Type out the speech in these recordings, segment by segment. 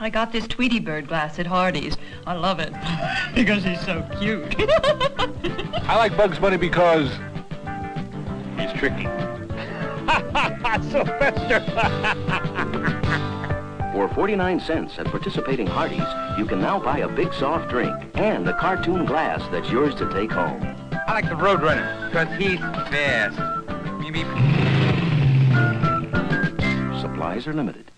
I got this Tweety Bird glass at Hardee's. I love it because he's so cute. I like Bugs Bunny because he's tricky. Sylvester. For 49 cents at participating Hardee's, you can now buy a big soft drink and a cartoon glass that's yours to take home. I like the Roadrunner because he's fast. Beep, beep. Supplies are limited.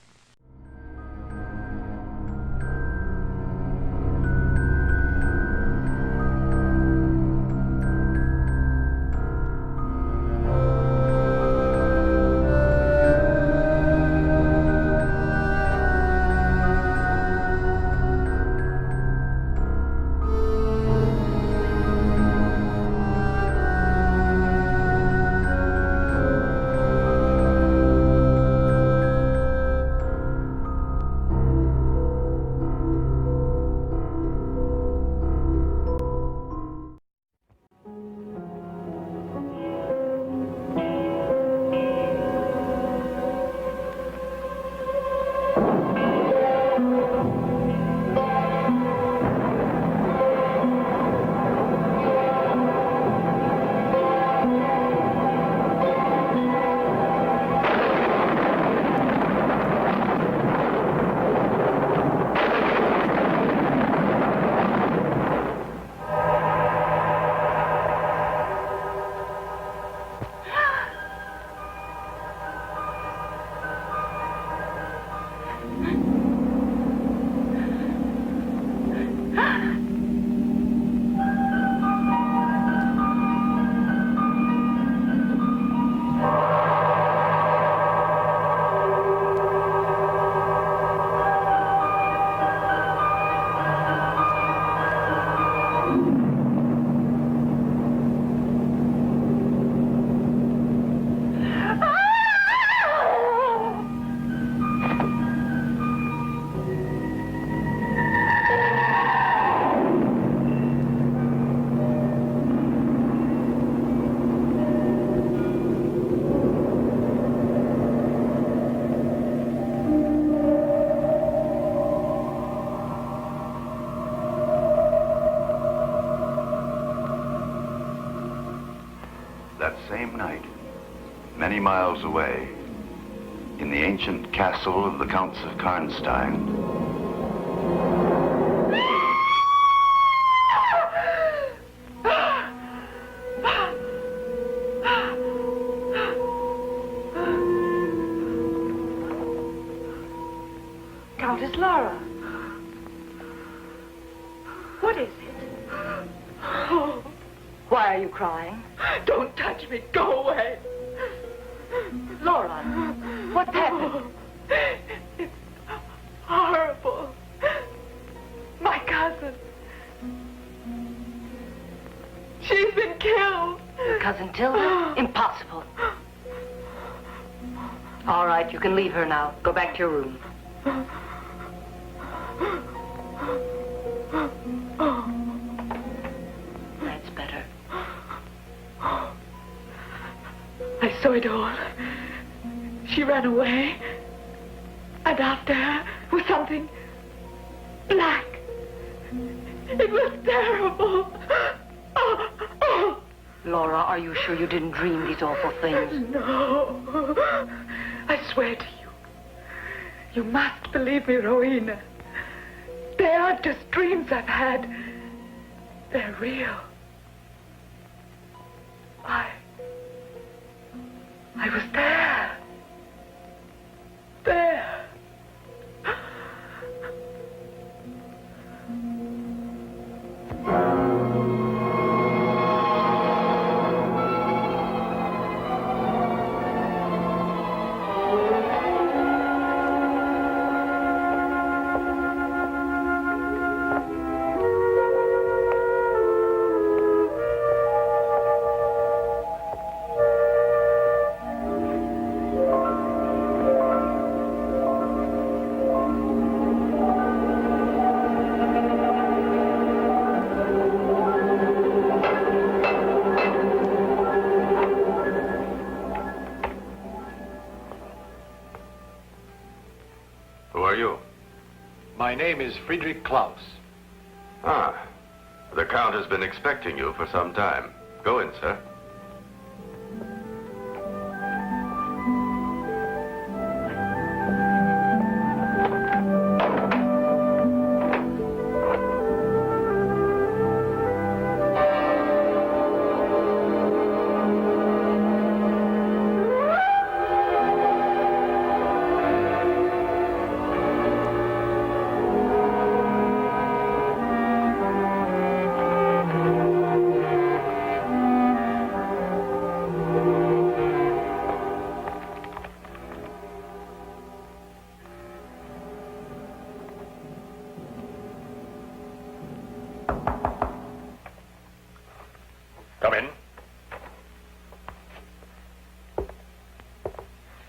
Same night, many miles away, in the ancient castle of the Counts of Karnstein. Countess Lara. What is it? Oh. Why are you crying? Don't touch me. Go away. Laura, what happened? It's horrible. My cousin. She's been killed. Your cousin Tilda? Impossible. All right, you can leave her now. Go back to your room. That's better. I saw it all. She ran away. And after her was something black. It was terrible. Laura, are you sure you didn't dream these awful things? No. I swear to you. You must believe me, Rowena. They aren't just dreams I've had. They're real. I was there. There. My name is Friedrich Klauss. Ah, the Count has been expecting you for some time. Go in, sir. Come in.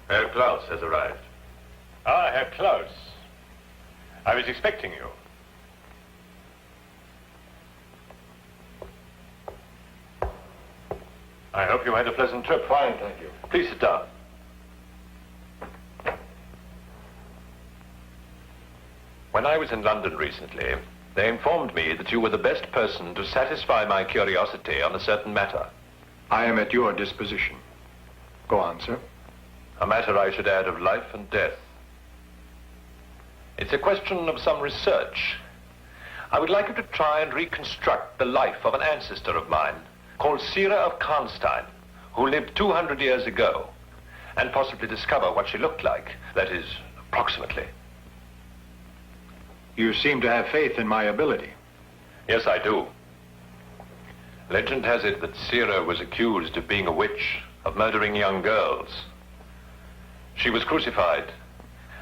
Herr Klauss has arrived. Ah, Herr Klauss. I was expecting you. I hope you had a pleasant trip. Fine, thank you. Please sit down. When I was in London recently, they informed me that you were the best person to satisfy my curiosity on a certain matter. I am at your disposition. Go on, sir. A matter, I should add, of life and death. It's a question of some research. I would like you to try and reconstruct the life of an ancestor of mine called Sira of Karnstein, who lived 200 years ago, and possibly discover what she looked like, that is, approximately. You seem to have faith in my ability. Yes, I do. Legend has it that Sira was accused of being a witch, of murdering young girls. She was crucified,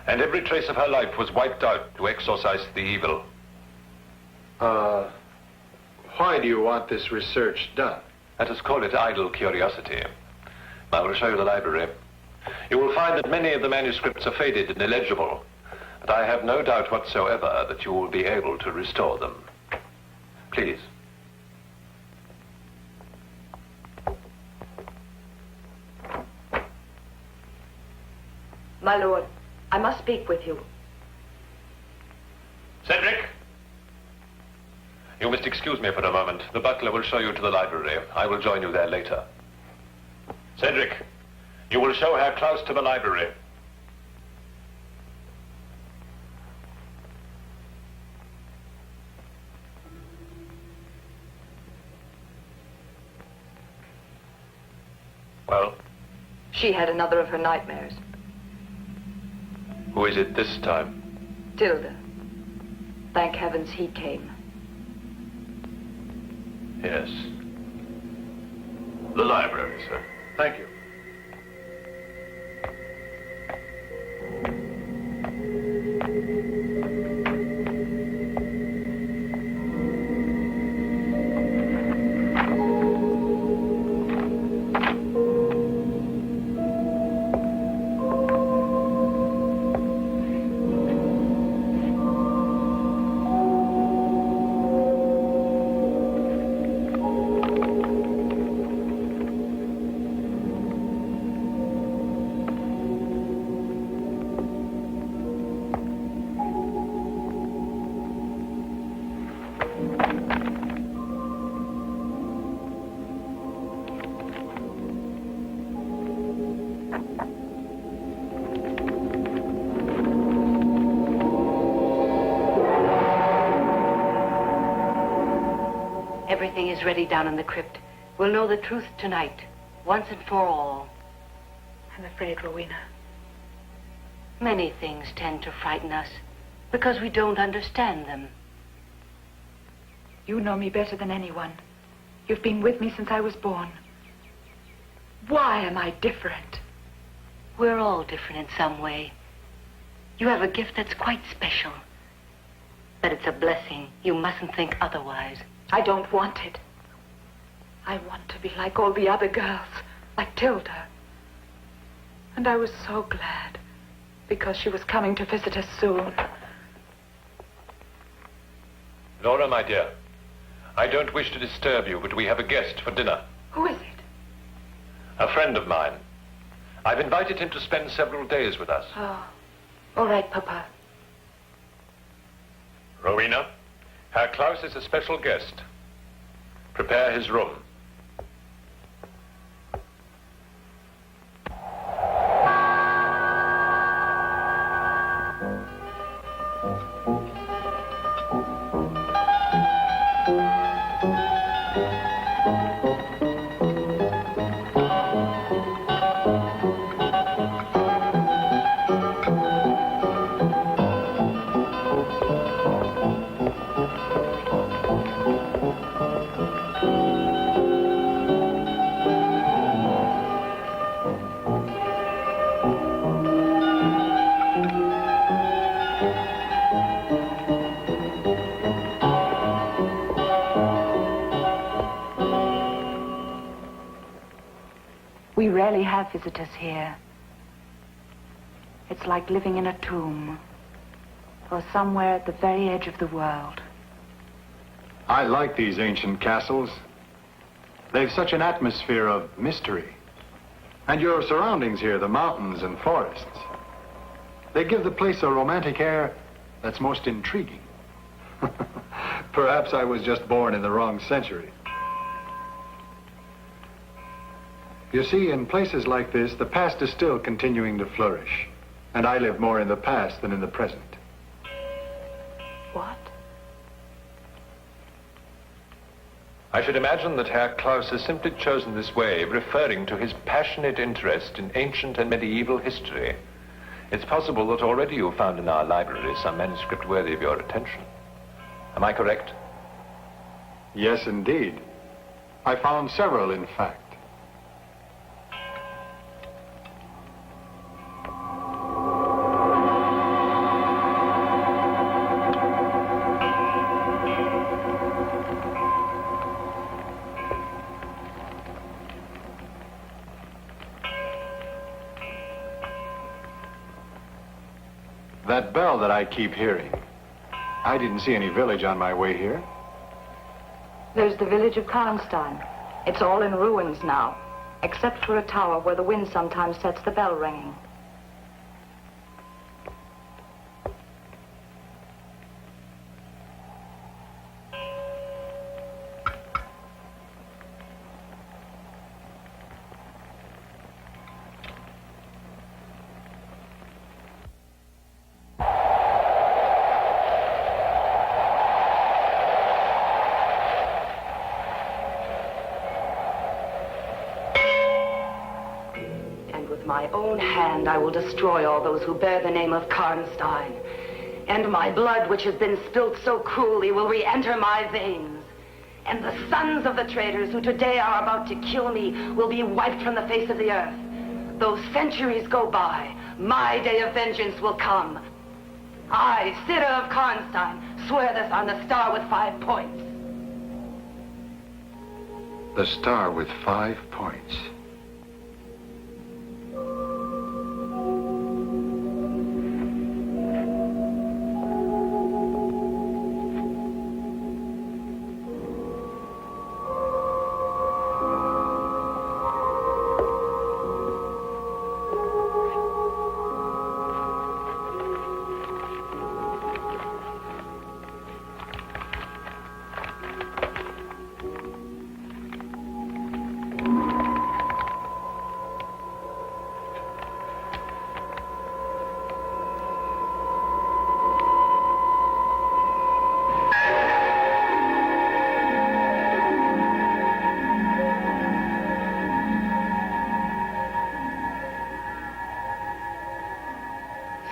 and every trace of her life was wiped out to exorcise the evil. Why do you want this research done? Let us call it idle curiosity. I will show you the library. You will find that many of the manuscripts are faded and illegible, but I have no doubt whatsoever that you will be able to restore them. Please. My lord, I must speak with you. Cedric! You must excuse me for a moment. The butler will show you to the library. I will join you there later. Cedric, you will show Herr Klauss to the library. Well? She had another of her nightmares. Who is it this time? Theodor. Thank heavens he came. Yes. The library, sir. Thank you. Everything is ready down in the crypt. We'll know the truth tonight, once and for all. I'm afraid, Rowena. Many things tend to frighten us because we don't understand them. You know me better than anyone. You've been with me since I was born. Why am I different? We're all different in some way. You have a gift that's quite special. But it's a blessing. You mustn't think otherwise. I don't want it. I want to be like all the other girls, like Tilda. And I was so glad, because she was coming to visit us soon. Laura, my dear, I don't wish to disturb you, but we have a guest for dinner. Who is it? A friend of mine. I've invited him to spend several days with us. Oh, all right, Papa. Rowena, Herr Klauss is a special guest. Prepare his room. We rarely have visitors here. It's like living in a tomb, or somewhere at the very edge of the world. I like these ancient castles. They've such an atmosphere of mystery. And your surroundings here, the mountains and forests, they give the place a romantic air that's most intriguing. Perhaps I was just born in the wrong century. You see, in places like this, the past is still continuing to flourish. And I live more in the past than in the present. What? I should imagine that Herr Klauss has simply chosen this way of referring to his passionate interest in ancient and medieval history. It's possible that already you found in our library some manuscript worthy of your attention. Am I correct? Yes, indeed. I found several, in fact. That bell that I keep hearing, I didn't see any village on my way here. There's the village of Karnstein. It's all in ruins now, except for a tower where the wind sometimes sets the bell ringing. My own hand, I will destroy all those who bear the name of Karnstein. And my blood, which has been spilt so cruelly, will re-enter my veins. And the sons of the traitors who today are about to kill me will be wiped from the face of the earth. Though centuries go by, my day of vengeance will come. I, Sitter of Karnstein, swear this on the star with 5 points. The star with 5 points.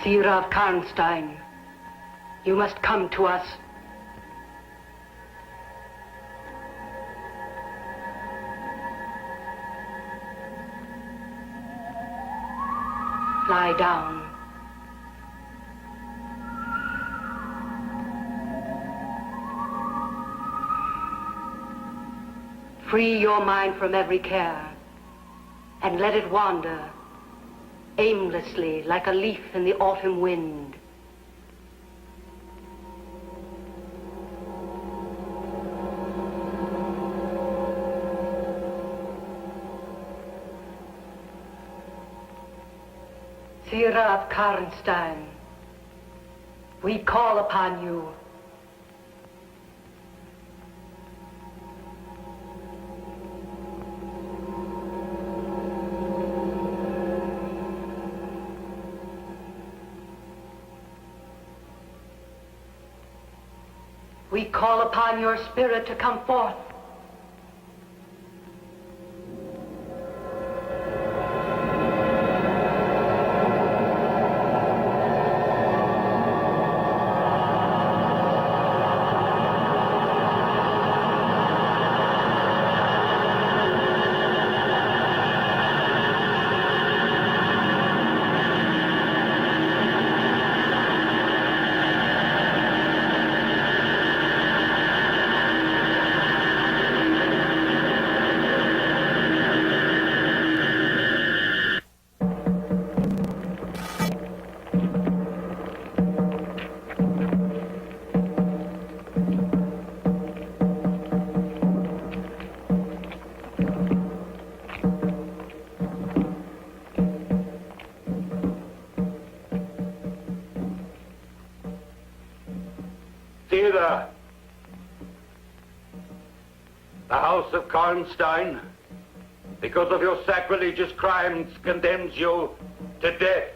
Seer of Karnstein, you must come to us. Lie down. Free your mind from every care and let it wander aimlessly like a leaf in the autumn wind. Seer of Karnstein, we call upon you we call upon your spirit to come forth. Theodor, the House of Karnstein, because of your sacrilegious crimes, condemns you to death.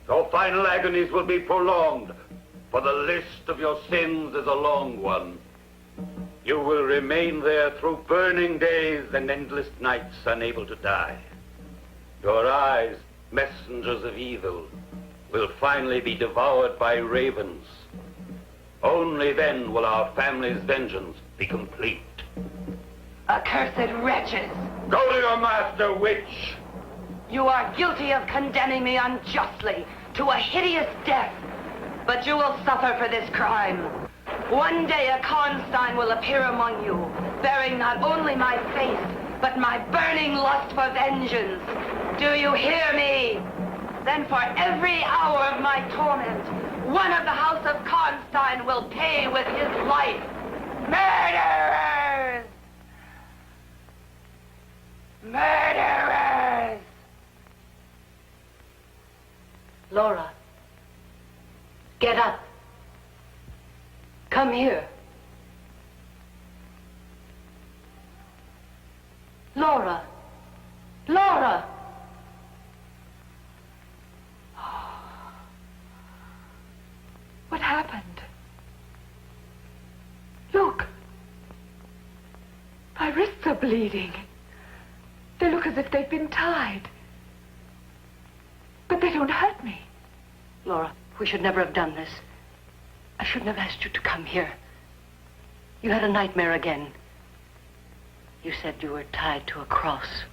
Your final agonies will be prolonged, for the list of your sins is a long one. You will remain there through burning days and endless nights, unable to die. Your eyes, messengers of evil, will finally be devoured by ravens. Only then will our family's vengeance be complete. Accursed wretches! Go to your master, witch! You are guilty of condemning me unjustly to a hideous death, but you will suffer for this crime. One day a Karnstein will appear among you, bearing not only my face, but my burning lust for vengeance. Do you hear me? Then for every hour of my torment, one of the House of Karnstein will pay with his life. Murderers! Murderers! Laura, get up. Come here. Laura! Laura! What happened? Look. My wrists are bleeding. They look as if they've been tied. But they don't hurt me. Laura, we should never have done this. I shouldn't have asked you to come here. You had a nightmare again. You said you were tied to a cross.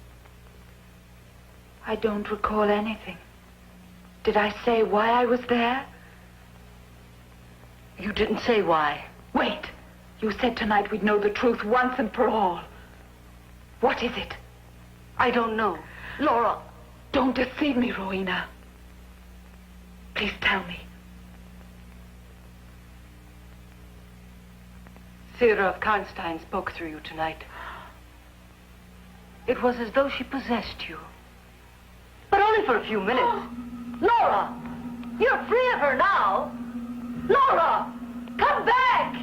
I don't recall anything. Did I say why I was there? You didn't say why. Wait. You said tonight we'd know the truth once and for all. What is it? I don't know. Laura. Don't deceive me, Rowena. Please tell me. Theodor of Karnstein spoke through you tonight. It was as though she possessed you. But only for a few minutes. Laura! You're free of her now! Laura! Come back!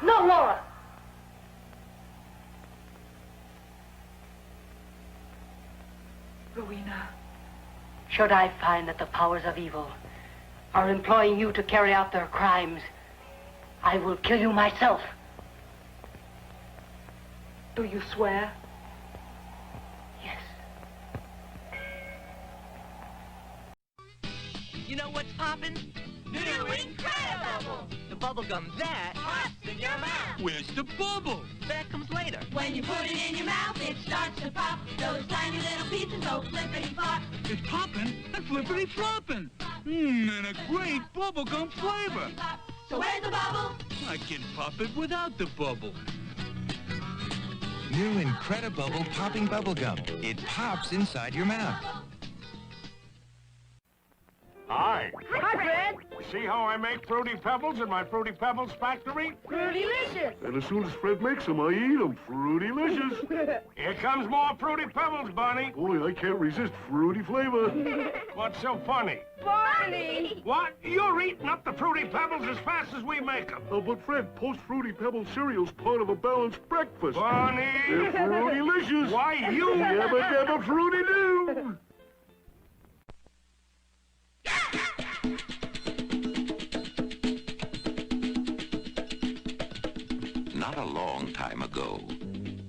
No, Laura! Rowena. Should I find that the powers of evil are employing you to carry out their crimes, I will kill you myself. Do you swear? Yes. You know what's poppin'? New Incredible! The bubblegum that pops in your mouth. Where's the bubble? That comes later. When you put it in your mouth, it starts to pop. Those tiny little pieces go flippity flop. It's poppin' and flippity floppin'. And a great bubblegum flavor. So where's the bubble? I can pop it without the bubble. New Incredible Popping Bubblegum. It pops inside your mouth. Hi. Hi, Fred. See how I make Fruity Pebbles in my Fruity Pebbles factory? Fruitylicious. And as soon as Fred makes them, I eat them. Fruity-licious. Here comes more Fruity Pebbles, Barney. Boy, I can't resist fruity flavor. What's so funny? Barney! What? You're eating up the Fruity Pebbles as fast as we make them. Oh, but Fred, post-Fruity Pebble cereal's part of a balanced breakfast. Barney! They're fruity-licious. Why, you... Yabba dabba fruity-doo. Not a long time ago,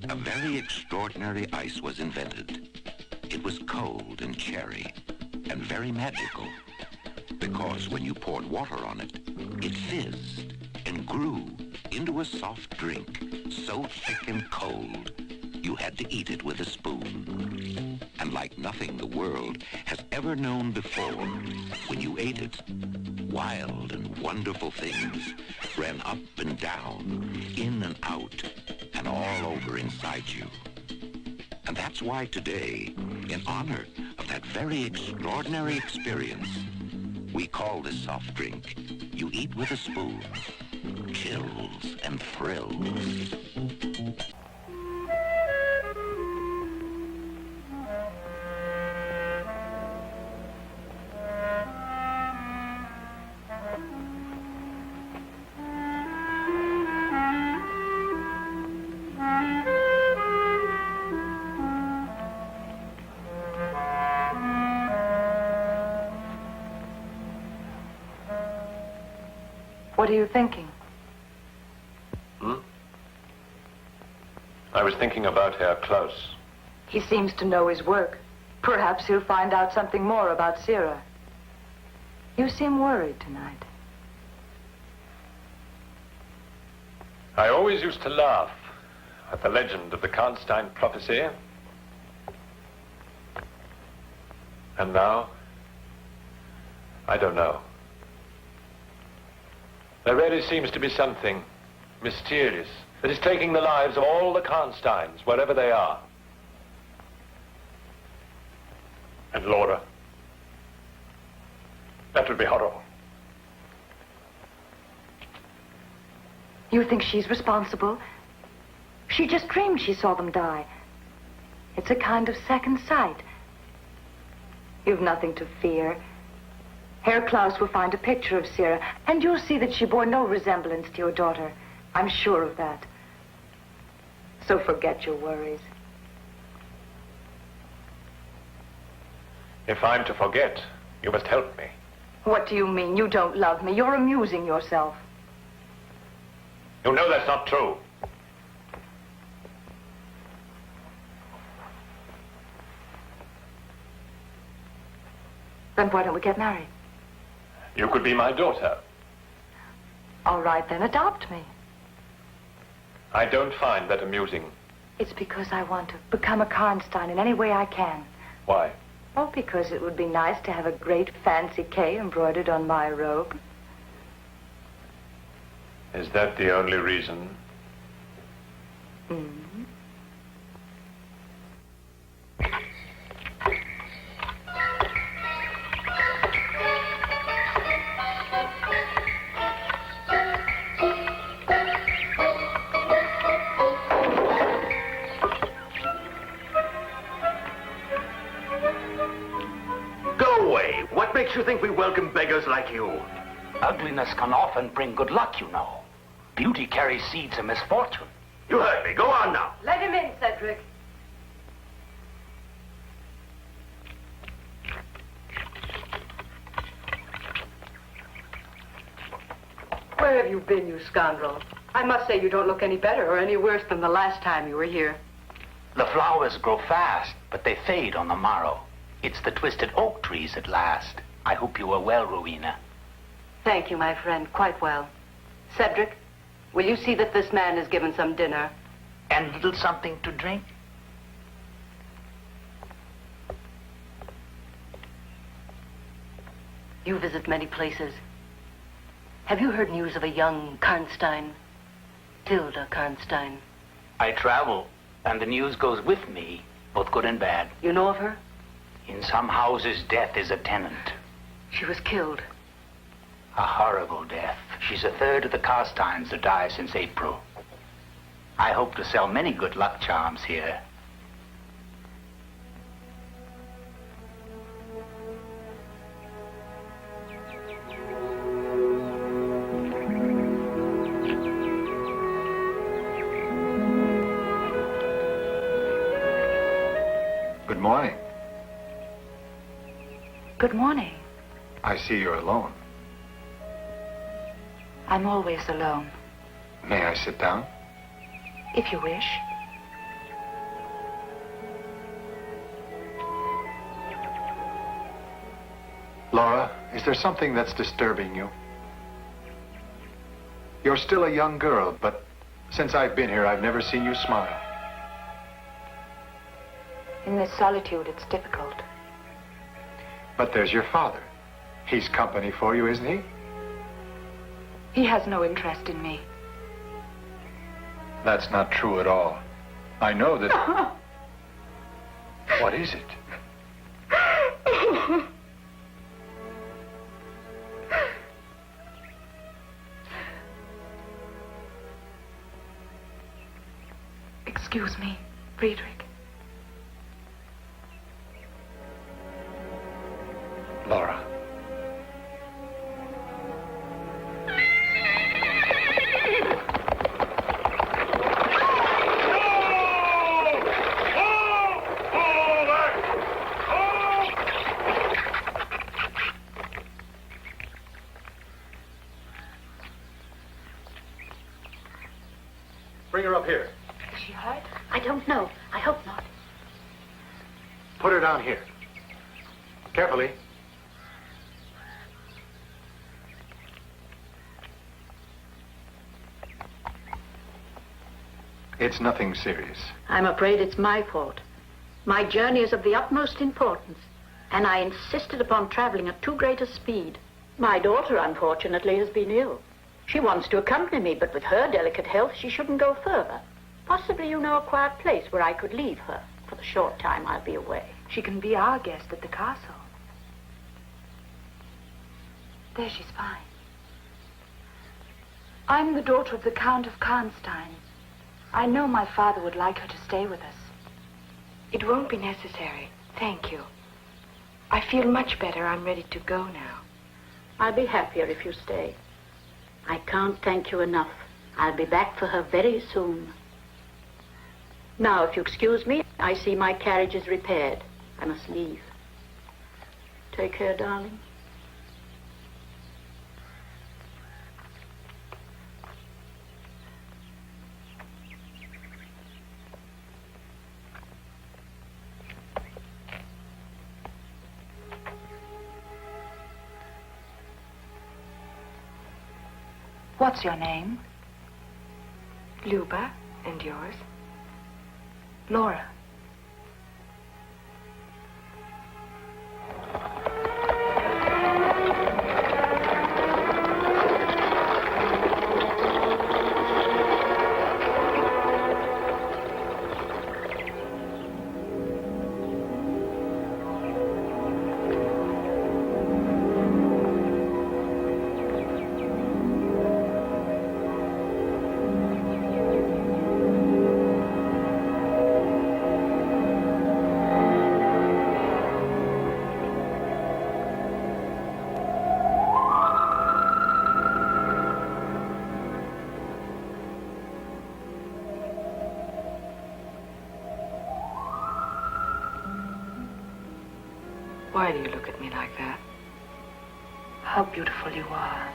a very extraordinary ice was invented. It was cold and cherry and very magical, because when you poured water on it, it fizzed and grew into a soft drink so thick and cold, you had to eat it with a spoon. And like nothing the world has ever known before, when you ate it, wild and wonderful things ran up and down, in and out, and all over inside you. And that's why today, in honor of that very extraordinary experience, we call this soft drink you eat with a spoon, chills and thrills. What are you thinking? I was thinking about Herr Klauss. He seems to know his work. Perhaps he'll find out something more about Sira. You seem worried tonight. I always used to laugh at the legend of the Karnstein prophecy. And now, I don't know. There really seems to be something mysterious that is taking the lives of all the Karnsteins, wherever they are. And Laura. That would be horrible. You think she's responsible? She just dreamed she saw them die. It's a kind of second sight. You've nothing to fear. Herr Klauss will find a picture of Sira, and you'll see that she bore no resemblance to your daughter. I'm sure of that. So forget your worries. If I'm to forget, you must help me. What do you mean? You don't love me. You're amusing yourself. You know that's not true. Then why don't we get married? You could be my daughter. All right, then adopt me. I don't find that amusing. It's because I want to become a Karnstein in any way I can. Why? Oh, because it would be nice to have a great fancy K embroidered on my robe. Is that the only reason? Mm-hmm. What makes you think we welcome beggars like you? Ugliness can often bring good luck, you know. Beauty carries seeds of misfortune. You heard me. Go on now. Let him in, Cedric. Where have you been, you scoundrel? I must say you don't look any better or any worse than the last time you were here. The flowers grow fast, but they fade on the morrow. It's the twisted oak trees at last. I hope you are well, Rowena. Thank you, my friend. Quite well. Cedric, will you see that this man is given some dinner? And a little something to drink? You visit many places. Have you heard news of a young Karnstein? Theodor Karnstein. I travel, and the news goes with me, both good and bad. You know of her? In some houses, death is a tenant. She was killed. A horrible death. She's a third of the Karnsteins to die since April. I hope to sell many good luck charms here. Good morning. Good morning. I see you're alone. I'm always alone. May I sit down? If you wish. Laura, is there something that's disturbing you? You're still a young girl, but since I've been here, I've never seen you smile. In this solitude, it's difficult. But there's your father. He's company for you, isn't he? He has no interest in me. That's not true at all. I know that... What is it? Excuse me, Friedrich. Laura. Bring her up here. Is she hurt? I don't know. I hope not. Put her down here. Carefully. It's nothing serious. I'm afraid it's my fault. My journey is of the utmost importance, and I insisted upon traveling at too great a speed. My daughter, unfortunately, has been ill. She wants to accompany me, but with her delicate health, she shouldn't go further. Possibly you know a quiet place where I could leave her for the short time I'll be away. She can be our guest at the castle. There, she's fine. I'm the daughter of the Count of Karnstein. I know my father would like her to stay with us. It won't be necessary. Thank you. I feel much better. I'm ready to go now. I'll be happier if you stay. I can't thank you enough. I'll be back for her very soon. Now, if you excuse me, I see my carriage is repaired. I must leave. Take care, darling. What's your name? Luba, and yours? Laura. Why do you look at me like that? How beautiful you are.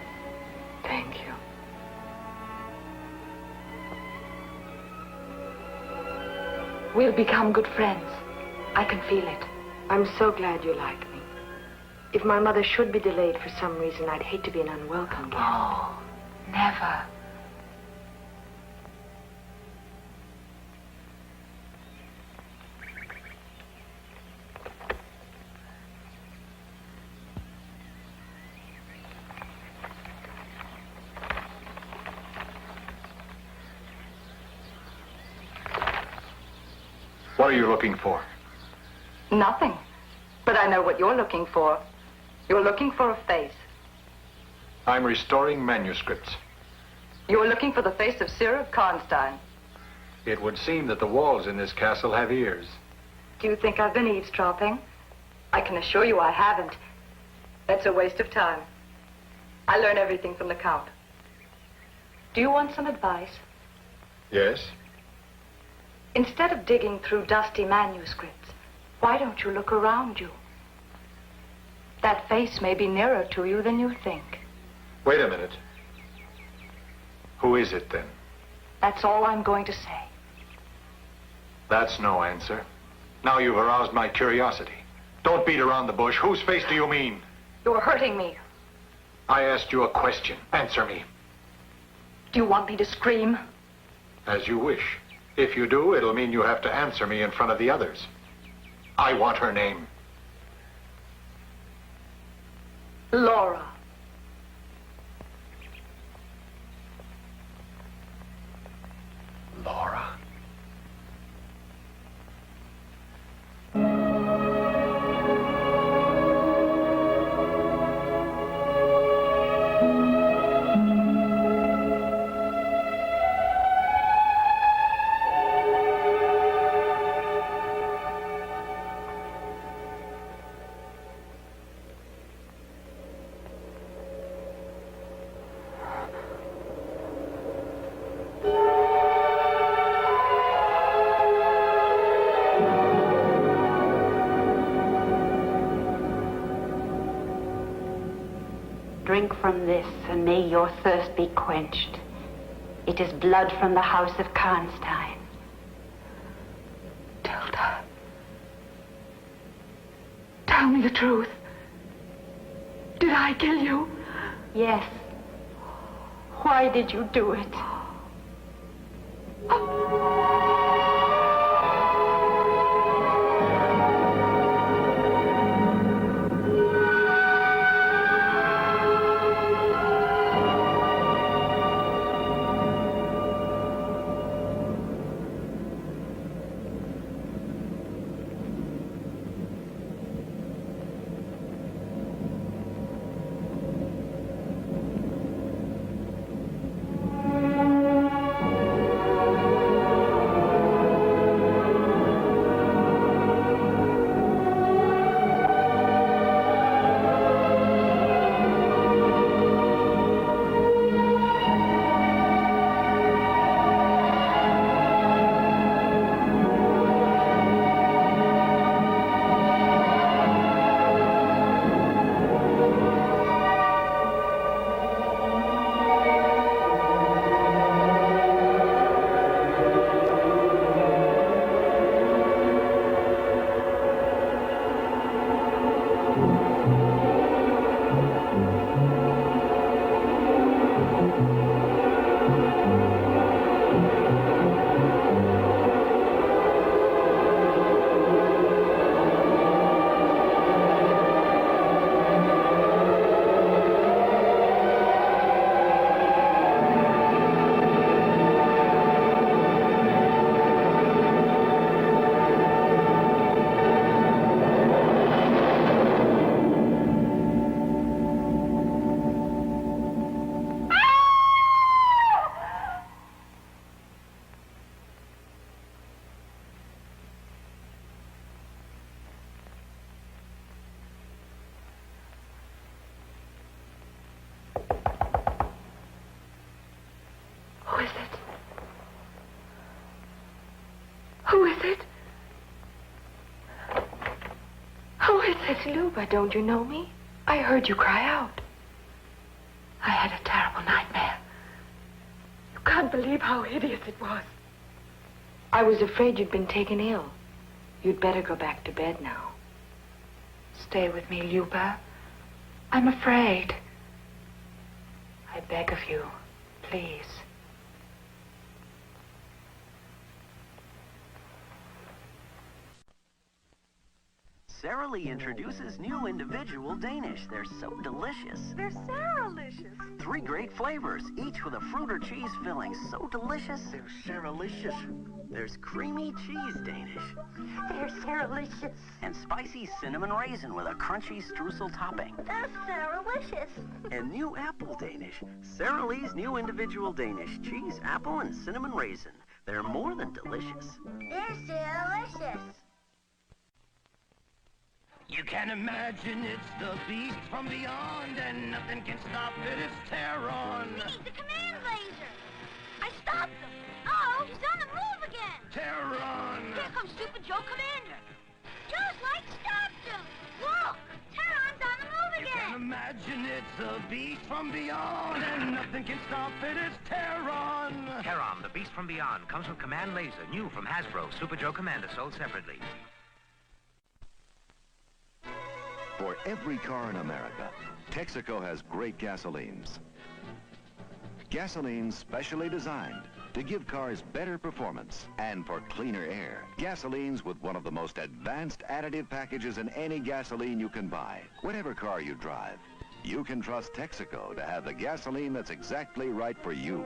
Thank you. We'll become good friends. I can feel it. I'm so glad you like me. If my mother should be delayed for some reason, I'd hate to be an unwelcome guest. Oh, never. What are you looking for? Nothing. But I know what you're looking for. You're looking for a face. I'm restoring manuscripts. You're looking for the face of Cyril of Karnstein. It would seem that the walls in this castle have ears. Do you think I've been eavesdropping? I can assure you I haven't. That's a waste of time. I learn everything from the Count. Do you want some advice? Yes? Instead of digging through dusty manuscripts, why don't you look around you? That face may be nearer to you than you think. Wait a minute. Who is it, then? That's all I'm going to say. That's no answer. Now you've aroused my curiosity. Don't beat around the bush. Whose face do you mean? You're hurting me. I asked you a question. Answer me. Do you want me to scream? As you wish. If you do, it'll mean you have to answer me in front of the others. I want her name. Laura. Laura? Drink from this, and may your thirst be quenched. It is blood from the house of Karnstein. Tilda. Tell me the truth. Did I kill you? Yes. Why did you do it? It's Luba. Don't you know me? I heard you cry out. I had a terrible nightmare. You can't believe how hideous it was. I was afraid you'd been taken ill. You'd better go back to bed now. Stay with me, Luba. I'm afraid. I beg of you, please. Sara Lee introduces new individual Danish. They're so delicious. They're Saralicious. 3 great flavors, each with a fruit or cheese filling. So delicious. They're Saralicious. There's creamy cheese Danish. They're Saralicious. And spicy cinnamon raisin with a crunchy streusel topping. They're Saralicious. And new apple Danish. Sara Lee's new individual Danish. Cheese, apple, and cinnamon raisin. They're more than delicious. They're delicious. You can imagine it's the beast from beyond, and nothing can stop it, it's Terron. We need the command laser. I stopped him. Oh, he's on the move again. Terron! Here comes Super Joe Commander. Just like stopped him. Look, Terron's on the move You can again. imagine it's the beast from beyond, and nothing can stop it, it's Terron. Terron, the beast from beyond, comes with Command Laser, new from Hasbro. Super Joe Commander, sold separately. For every car in America, Texaco has great gasolines. Gasolines specially designed to give cars better performance and for cleaner air. Gasolines with one of the most advanced additive packages in any gasoline you can buy. Whatever car you drive, you can trust Texaco to have the gasoline that's exactly right for you.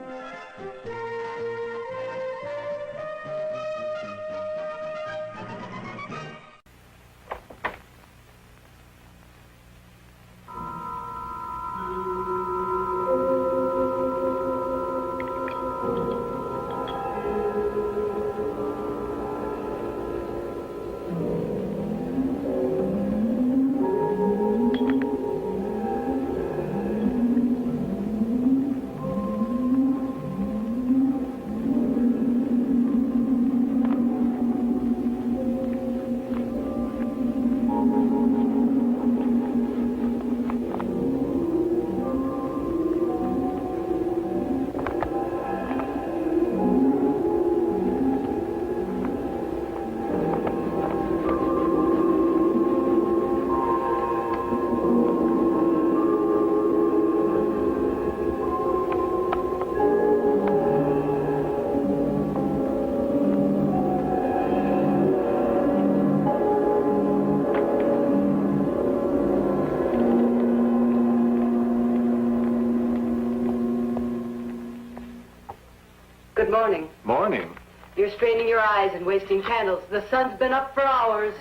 Good morning. Morning. You're straining your eyes and wasting candles. The sun's been up for hours.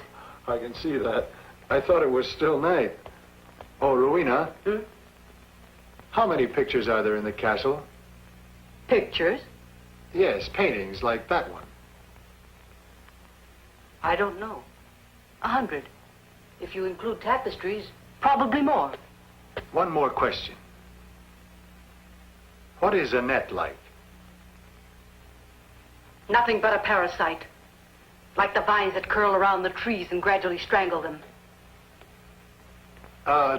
I can see that. I thought it was still night. Oh, Rowena. How many pictures are there in the castle? Pictures? Yes, paintings like that one. I don't know. 100. If you include tapestries, probably more. One more question. What is Annette like? Nothing but a parasite. Like the vines that curl around the trees and gradually strangle them.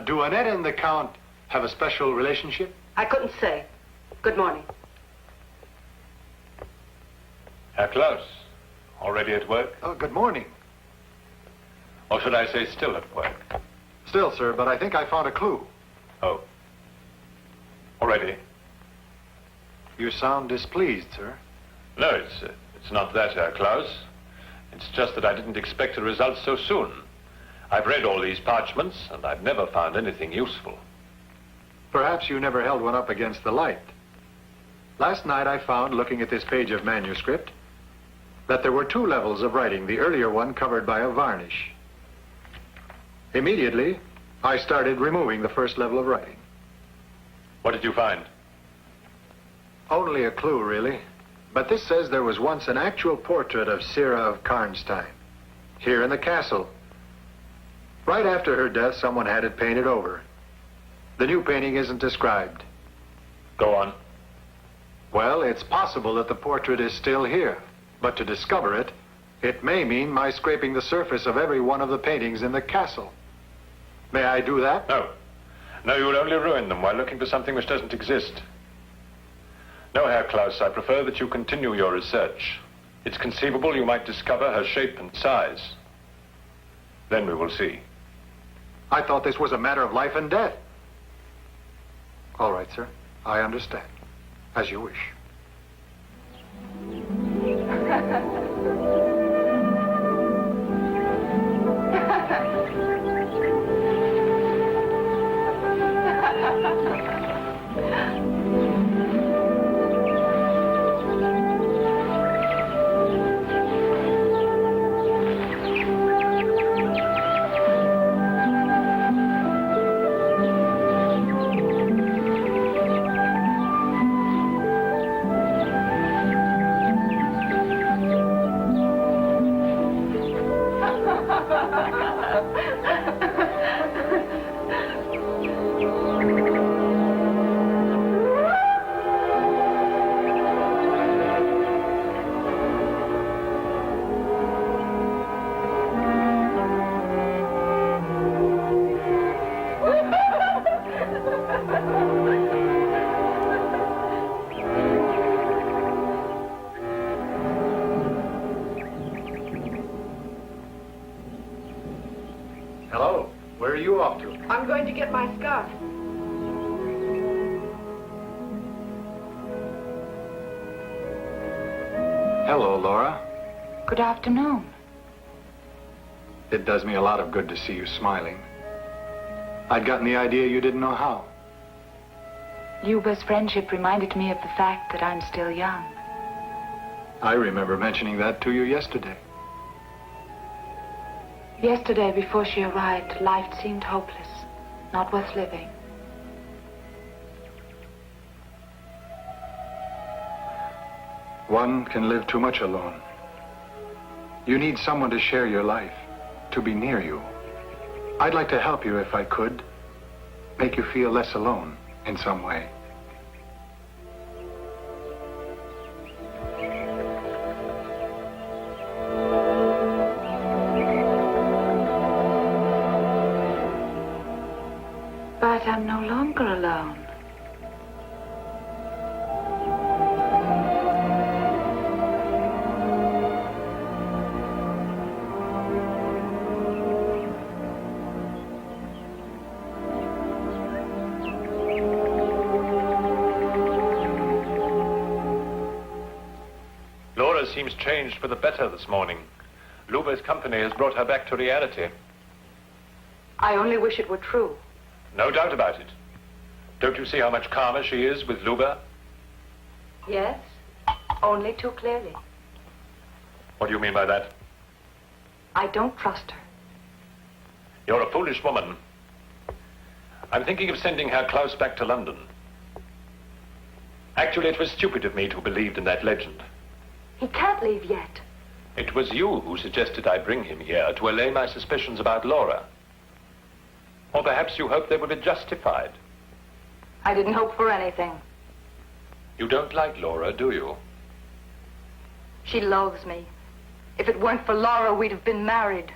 Do Annette and the Count have a special relationship? I couldn't say. Good morning. Herr Klauss, already at work? Oh, good morning. Or should I say still at work? Still, sir, but I think I found a clue. Oh. Already? You sound displeased, sir. No, it's not that, Herr Klauss. It's just that I didn't expect a result so soon. I've read all these parchments, and I've never found anything useful. Perhaps you never held one up against the light. Last night I found, looking at this page of manuscript, that there were 2 levels of writing, the earlier one covered by a varnish. Immediately, I started removing the first level of writing. What did you find? Only a clue, really. But this says there was once an actual portrait of Sira of Karnstein, here in the castle. Right after her death, someone had it painted over. The new painting isn't described. Go on. Well, it's possible that the portrait is still here. But to discover it, it may mean my scraping the surface of every one of the paintings in the castle. May I do that? No. No, you will only ruin them while looking for something which doesn't exist. No, Herr Klauss, I prefer that you continue your research. It's conceivable you might discover her shape and size. Then we will see. I thought this was a matter of life and death. All right, sir. I understand. As you wish. Where are you off to? I'm going to get my scarf. Hello, Laura. Good afternoon. It does me a lot of good to see you smiling. I'd gotten the idea you didn't know how. Luba's friendship reminded me of the fact that I'm still young. I remember mentioning that to you yesterday. Yesterday, before she arrived, life seemed hopeless, not worth living. One can live too much alone. You need someone to share your life, to be near you. I'd like to help you if I could, make you feel less alone in some way. But I'm no longer alone. Laura seems changed for the better this morning. Luba's company has brought her back to reality. I only wish it were true. No doubt about it. Don't you see how much calmer she is with Luba? Yes, only too clearly. What do you mean by that? I don't trust her. You're a foolish woman. I'm thinking of sending Herr Klauss back to London. Actually, it was stupid of me to have believed in that legend. He can't leave yet. It was you who suggested I bring him here to allay my suspicions about Laura. Or perhaps you hoped they would be justified. I didn't hope for anything. You don't like Laura, do you? She loathes me. If it weren't for Laura, we'd have been married.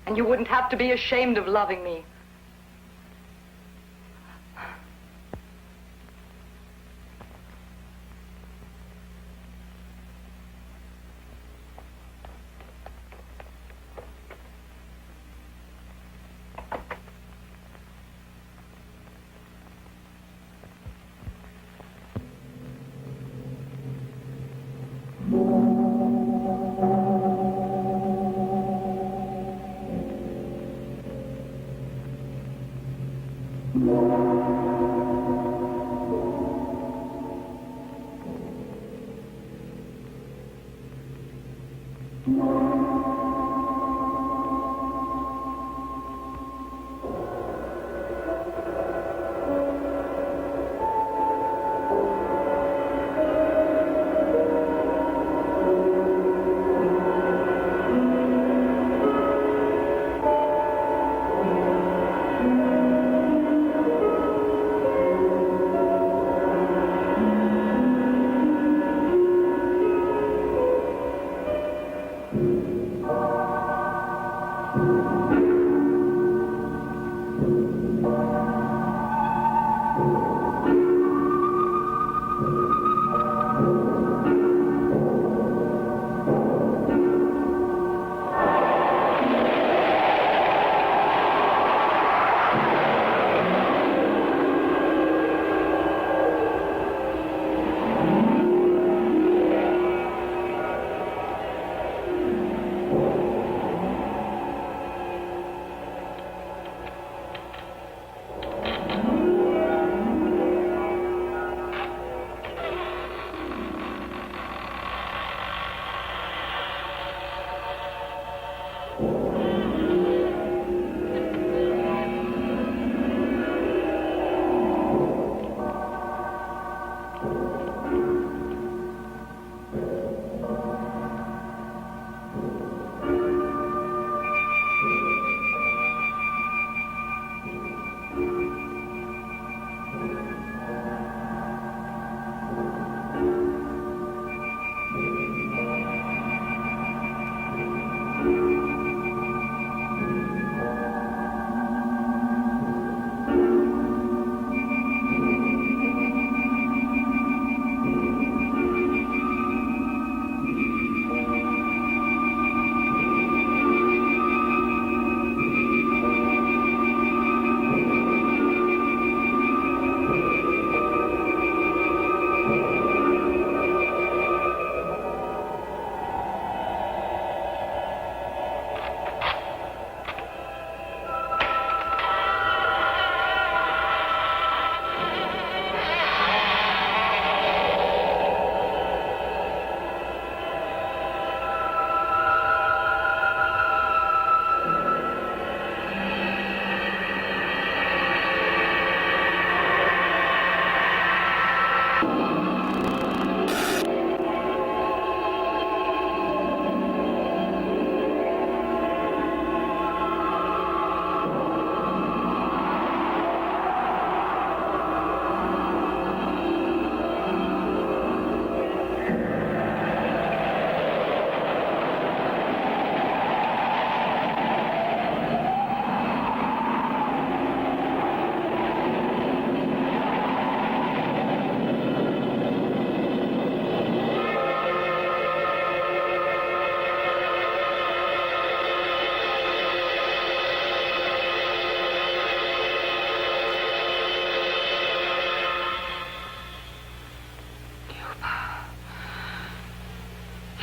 And you wouldn't have to be ashamed of loving me.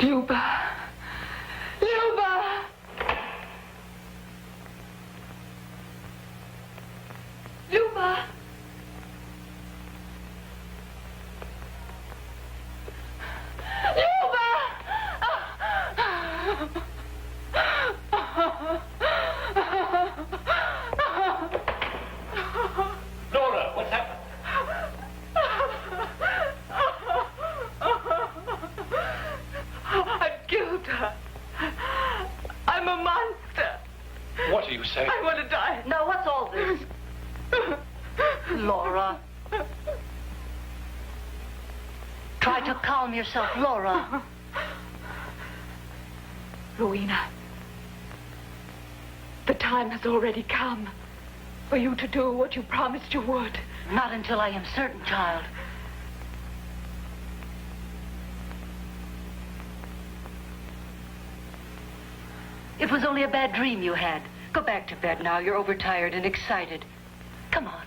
Luba. Luba! Luba! Laura, what's happened? I've killed her. I'm a monster. What are you saying? I want to die. Now, what's all this? Laura. Try to calm yourself, Laura. Rowena, the time has already come for you to do what you promised you would. Not until I am certain, child. It was only a bad dream you had. Go back to bed now. You're overtired and excited. Come on.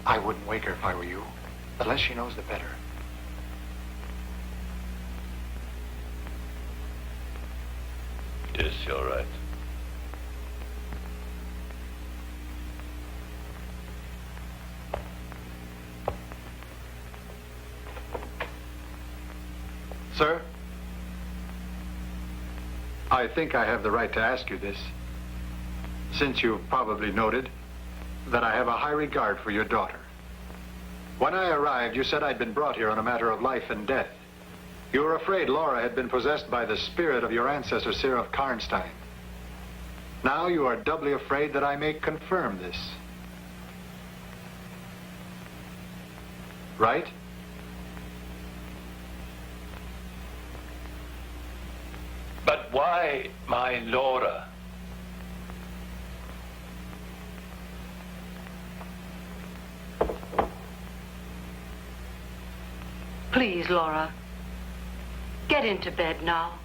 I wouldn't wake her if I were you. The less she knows, the better. Yes, you're right. Sir? I think I have the right to ask you this, since you've probably noted that I have a high regard for your daughter. When I arrived, you said I'd been brought here on a matter of life and death. You were afraid Laura had been possessed by the spirit of your ancestor, Sir of Karnstein. Now you are doubly afraid that I may confirm this. Right? But why my Laura? Please, Laura. Get into bed now.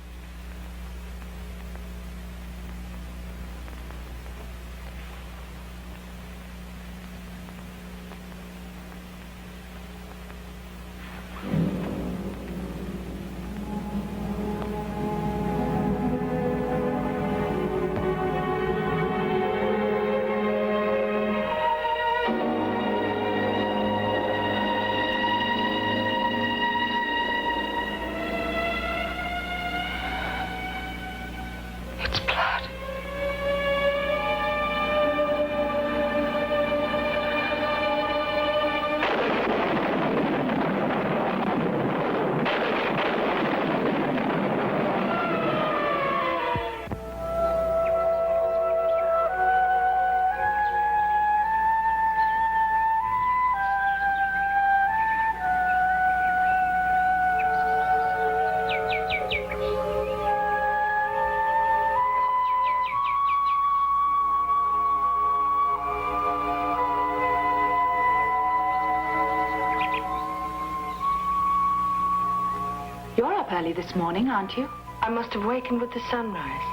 Early this morning, aren't you? I must have wakened with the sunrise.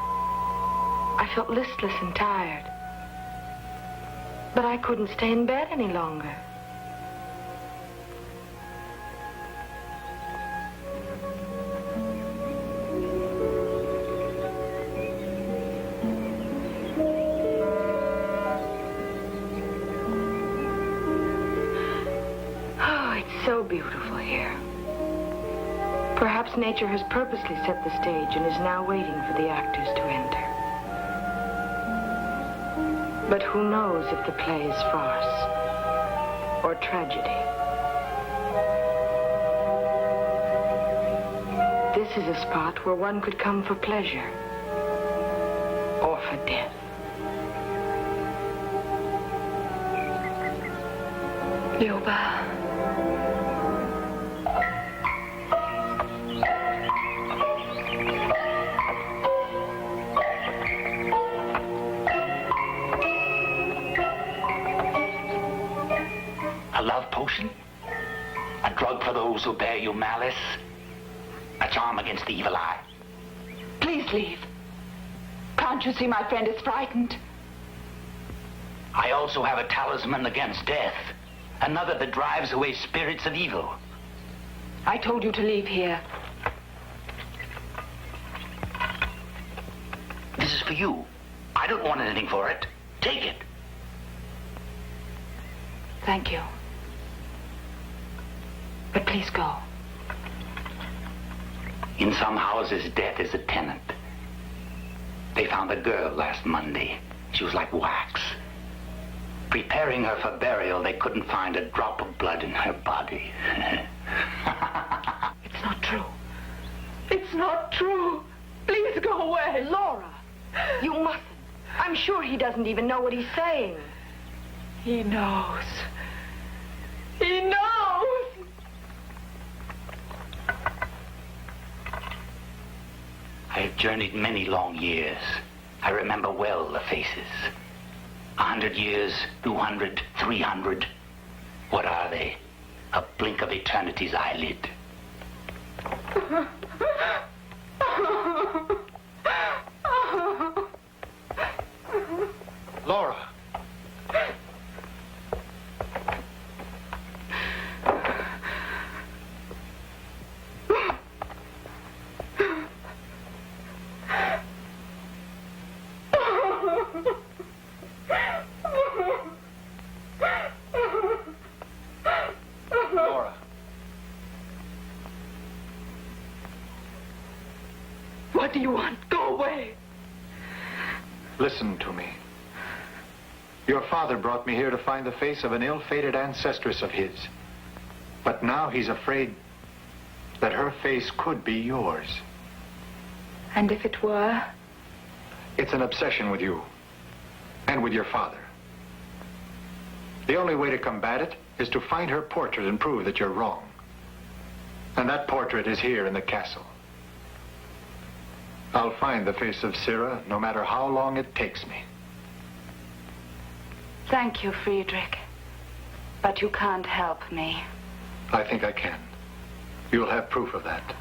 I felt listless and tired. But I couldn't stay in bed any longer. Oh, it's so beautiful here. Perhaps nature has purposely set the stage and is now waiting for the actors to enter. But who knows if the play is farce or tragedy? This is a spot where one could come for pleasure or for death. Luba. love potion? A drug for those who bear you malice? A charm against the evil eye? Please leave. Can't you see my friend is frightened? I also have a talisman against death. Another that drives away spirits of evil. I told you to leave here. This is for you. I don't want anything for it. Take it. Thank you. But please go. In some houses, death is a tenant. They found a girl last Monday. She was like wax. Preparing her for burial, they couldn't find a drop of blood in her body. It's not true. It's not true. Please go away. Laura, you mustn't. I'm sure he doesn't even know what he's saying. He knows. He knows! I have journeyed many long years. I remember well the faces. 100 years, 200, 300. What are they? A blink of eternity's eyelid. Laura. Laura. What do you want? Go away. Listen to me. Your father brought me here to find the face of an ill-fated ancestress of his. But now he's afraid that her face could be yours. And if it were? It's an obsession with you. And with your father. The only way to combat it is to find her portrait and prove that you're wrong. And that portrait is here in the castle. I'll find the face of Sira, no matter how long it takes me. Thank you, Friedrich. But you can't help me. I think I can. You'll have proof of that.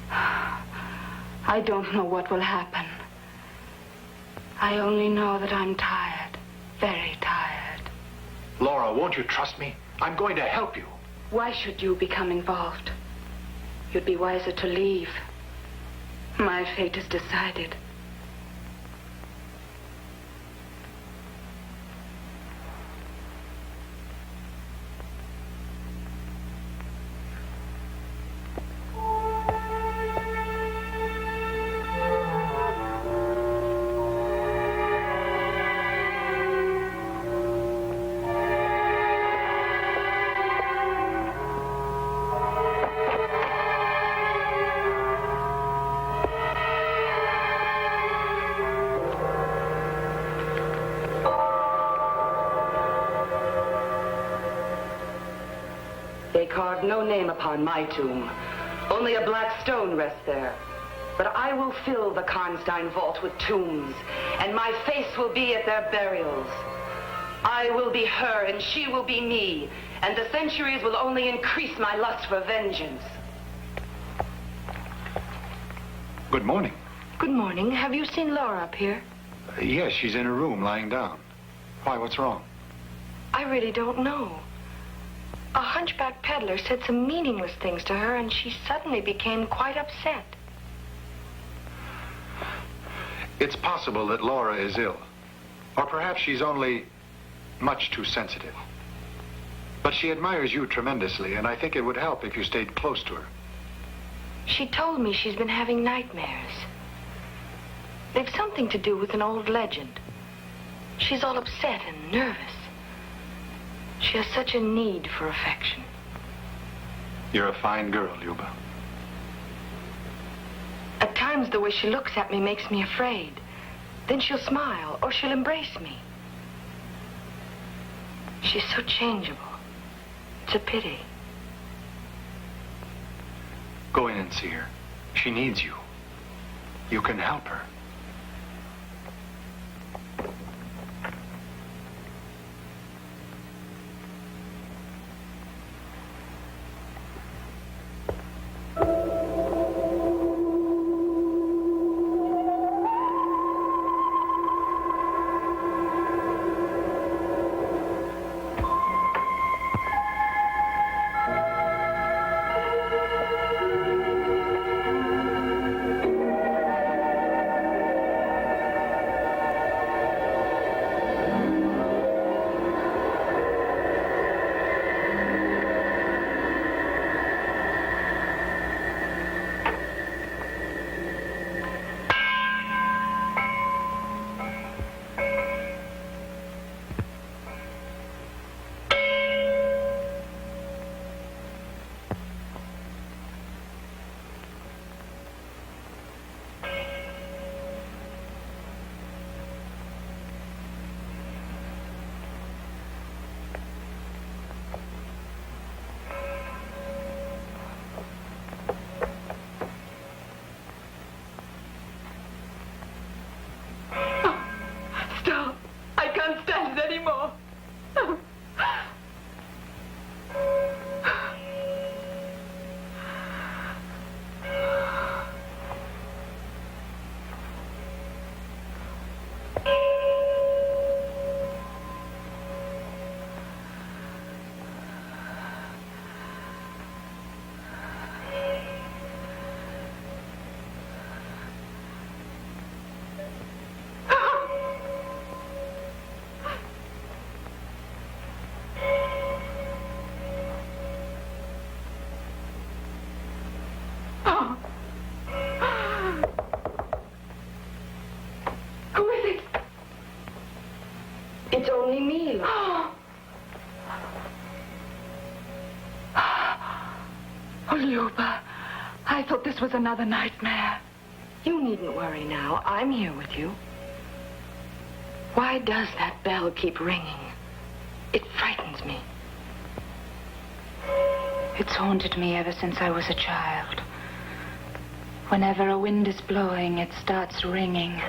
I don't know what will happen. I only know that I'm tired. Very tired. Laura, won't you trust me? I'm going to help you. Why should you become involved? You'd be wiser to leave. My fate is decided. They carved no name upon my tomb. Only a black stone rests there. But I will fill the Karnstein vault with tombs, and my face will be at their burials. I will be her, and she will be me, and the centuries will only increase my lust for vengeance. Good morning. Good morning. Have you seen Laura up here? Yes, she's in her room, lying down. Why, what's wrong? I really don't know. A hunchback peddler said some meaningless things to her, and she suddenly became quite upset. It's possible that Laura is ill. Or perhaps she's only much too sensitive. But she admires you tremendously, and I think it would help if you stayed close to her. She told me she's been having nightmares. They've something to do with an old legend. She's all upset and nervous. She has such a need for affection. You're a fine girl, Luba. At times, the way she looks at me makes me afraid. Then she'll smile, or she'll embrace me. She's so changeable. It's a pity. Go in and see her. She needs you. You can help her. It's only me. Oh, Luba, I thought this was another nightmare. You needn't worry now. I'm here with you. Why does that bell keep ringing? It frightens me. It's haunted me ever since I was a child. Whenever a wind is blowing, it starts ringing.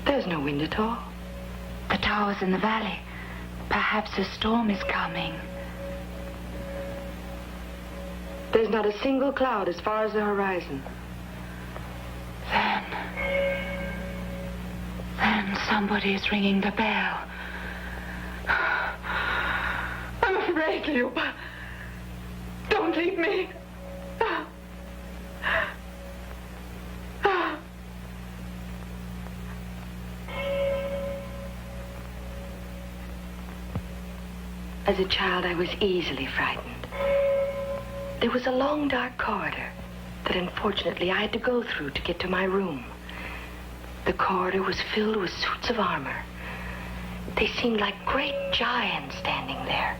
There's no wind at all. The tower's in the valley. Perhaps a storm is coming. There's not a single cloud as far as the horizon. Then somebody is ringing the bell. I'm afraid, Luba. Don't leave me. As a child, I was easily frightened. There was a long, dark corridor that unfortunately I had to go through to get to my room. The corridor was filled with suits of armor. They seemed like great giants standing there,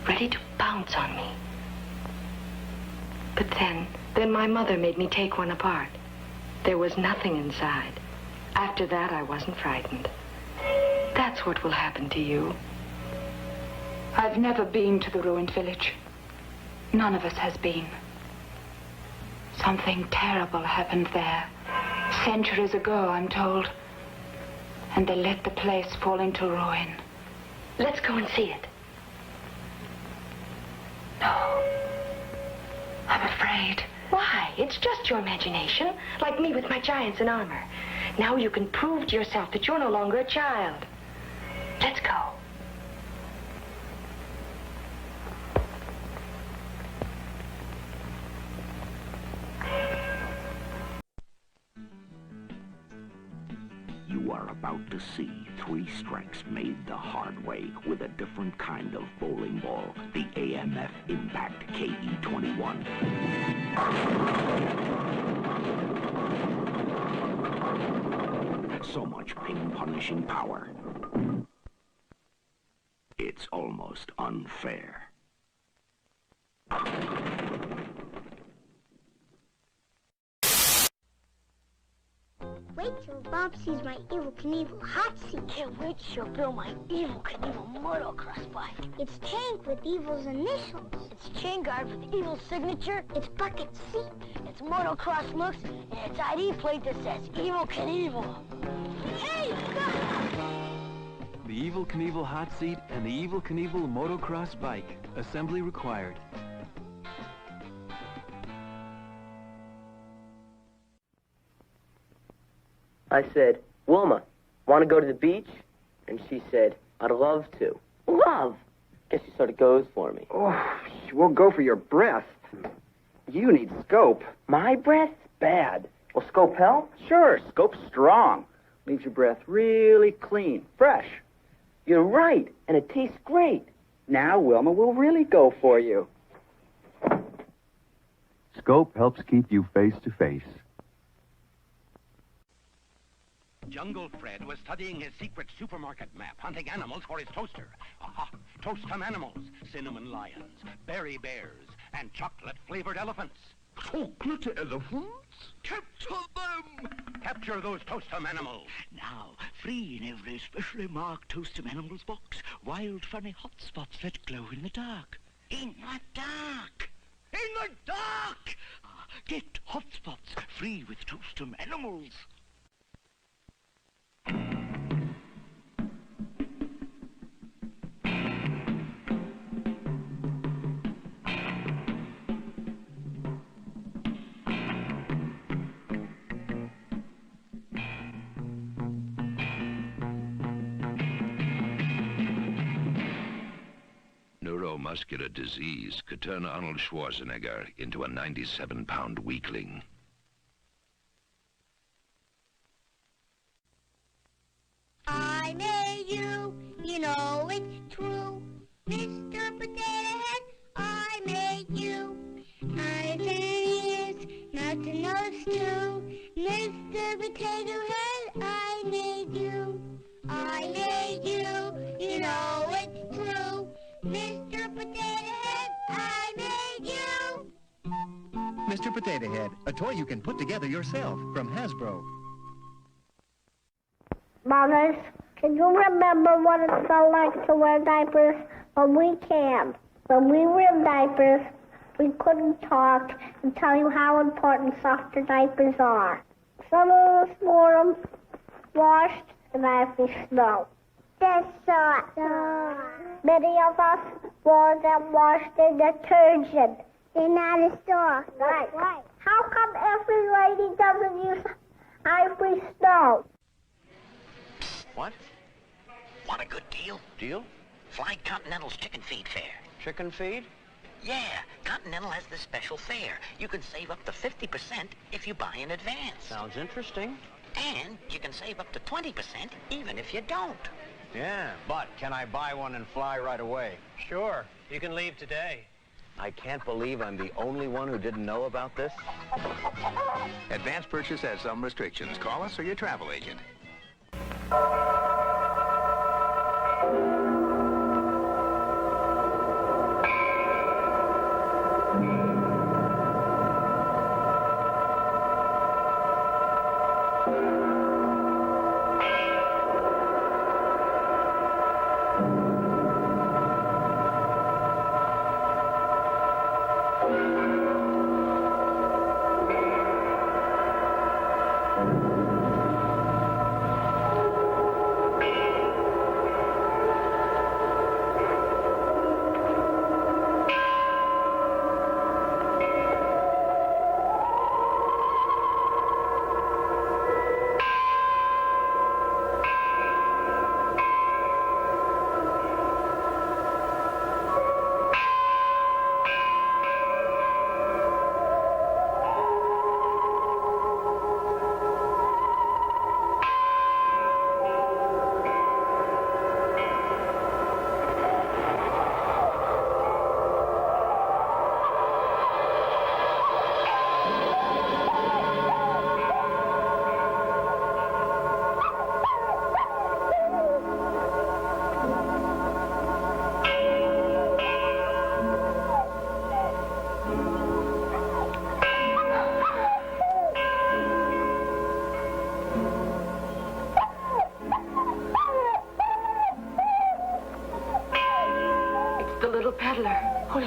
ready to pounce on me. But then my mother made me take one apart. There was nothing inside. After that, I wasn't frightened. That's what will happen to you. I've never been to the ruined village. None of us has been. Something terrible happened there. Centuries ago, I'm told. And they let the place fall into ruin. Let's go and see it. No. I'm afraid. Why? It's just your imagination, like me with my giants in armor. Now you can prove to yourself that you're no longer a child. Let's go. You are about to see 3 strikes made the hard way with a different kind of bowling ball, the AMF Impact KE21. So much pain-punishing power. It's almost unfair. Wait till Bob sees my Evel Knievel hot seat. Can't wait till she'll build my Evel Knievel motocross bike. It's Tank with Evel's initials. It's Chain Guard with Evel's signature. It's Bucket Seat. It's motocross looks, and it's ID plate that says Evel Knievel. Hey, The Evel Knievel hot seat and the Evel Knievel motocross bike. Assembly required. I said, Wilma, want to go to the beach? And she said, I'd love to. Love? Guess she sort of goes for me. Oh, she won't go for your breath. You need scope. My breath? Bad. Will scope help? Sure, scope's strong. Leaves your breath really clean, fresh. You're right, and it tastes great. Now Wilma will really go for you. Scope helps keep you face to face. Jungle Fred was studying his secret supermarket map, hunting animals for his toaster. Aha! Toast some animals. Cinnamon lions, berry bears, and chocolate-flavored elephants. Chocolate elephants? Capture them! Capture those toast-em animals. Now, free in every specially marked Toast-em Animals box, wild, funny hotspots that glow in the dark. In the dark! In the dark! Get hotspots free with Toast-em Animals. Neuromuscular disease could turn Arnold Schwarzenegger into a 97-pound weakling. I made you, you know it's true. Mr. Potato Head, I made you. I've been years, nothing else too. Mr. Potato Head, I made you. I made Mr. Potato Head, a toy you can put together yourself from Hasbro. Mothers, can you remember what it felt like to wear diapers? Well, we can. When we wear diapers, we couldn't talk and tell you how important softer diapers are. Some of us wore them washed in icy snow. That's so. Many of us wore them washed in detergent. They're not a store. Right. How come every lady doesn't use ivory snow? What? Want a good deal? Deal? Fly Continental's chicken feed fare. Chicken feed? Yeah, Continental has this special fare. You can save up to 50% if you buy in advance. Sounds interesting. And you can save up to 20% even if you don't. Yeah, but can I buy one and fly right away? Sure. You can leave today. I can't believe I'm the only one who didn't know about this. Advance purchase has some restrictions. Call us or your travel agent. Oh,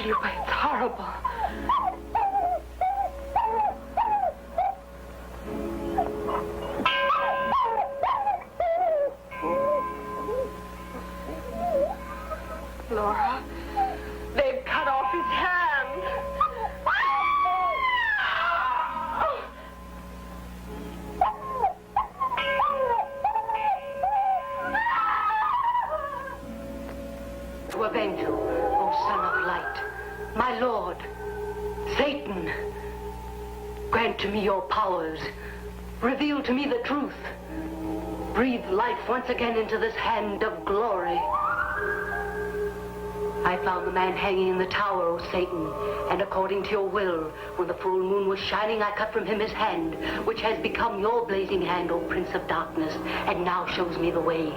Lupa, it's horrible. Laura, they've cut off his hand. To avenge you, O Son of Light, my Lord, Satan, grant to me your powers, reveal to me the truth, breathe life once again into this hand of glory. I found the man hanging in the tower, O Satan, and according to your will, when the full moon was shining, I cut from him his hand, which has become your blazing hand, O Prince of Darkness, and now shows me the way.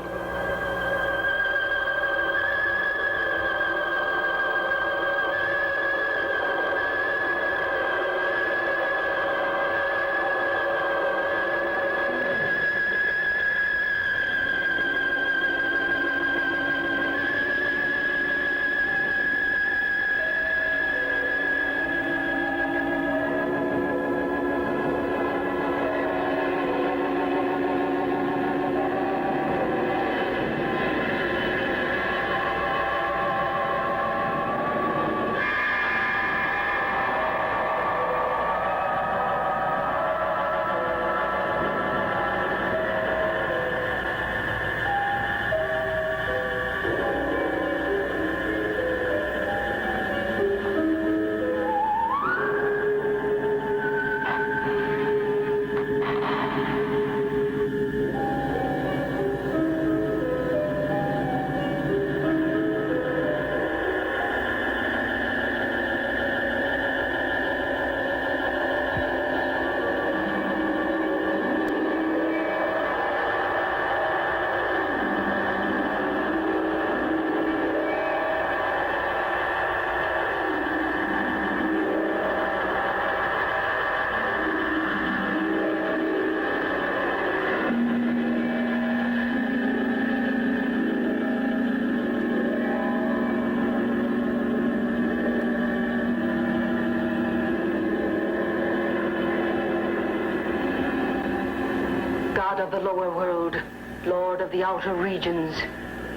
of the lower world, lord of the outer regions,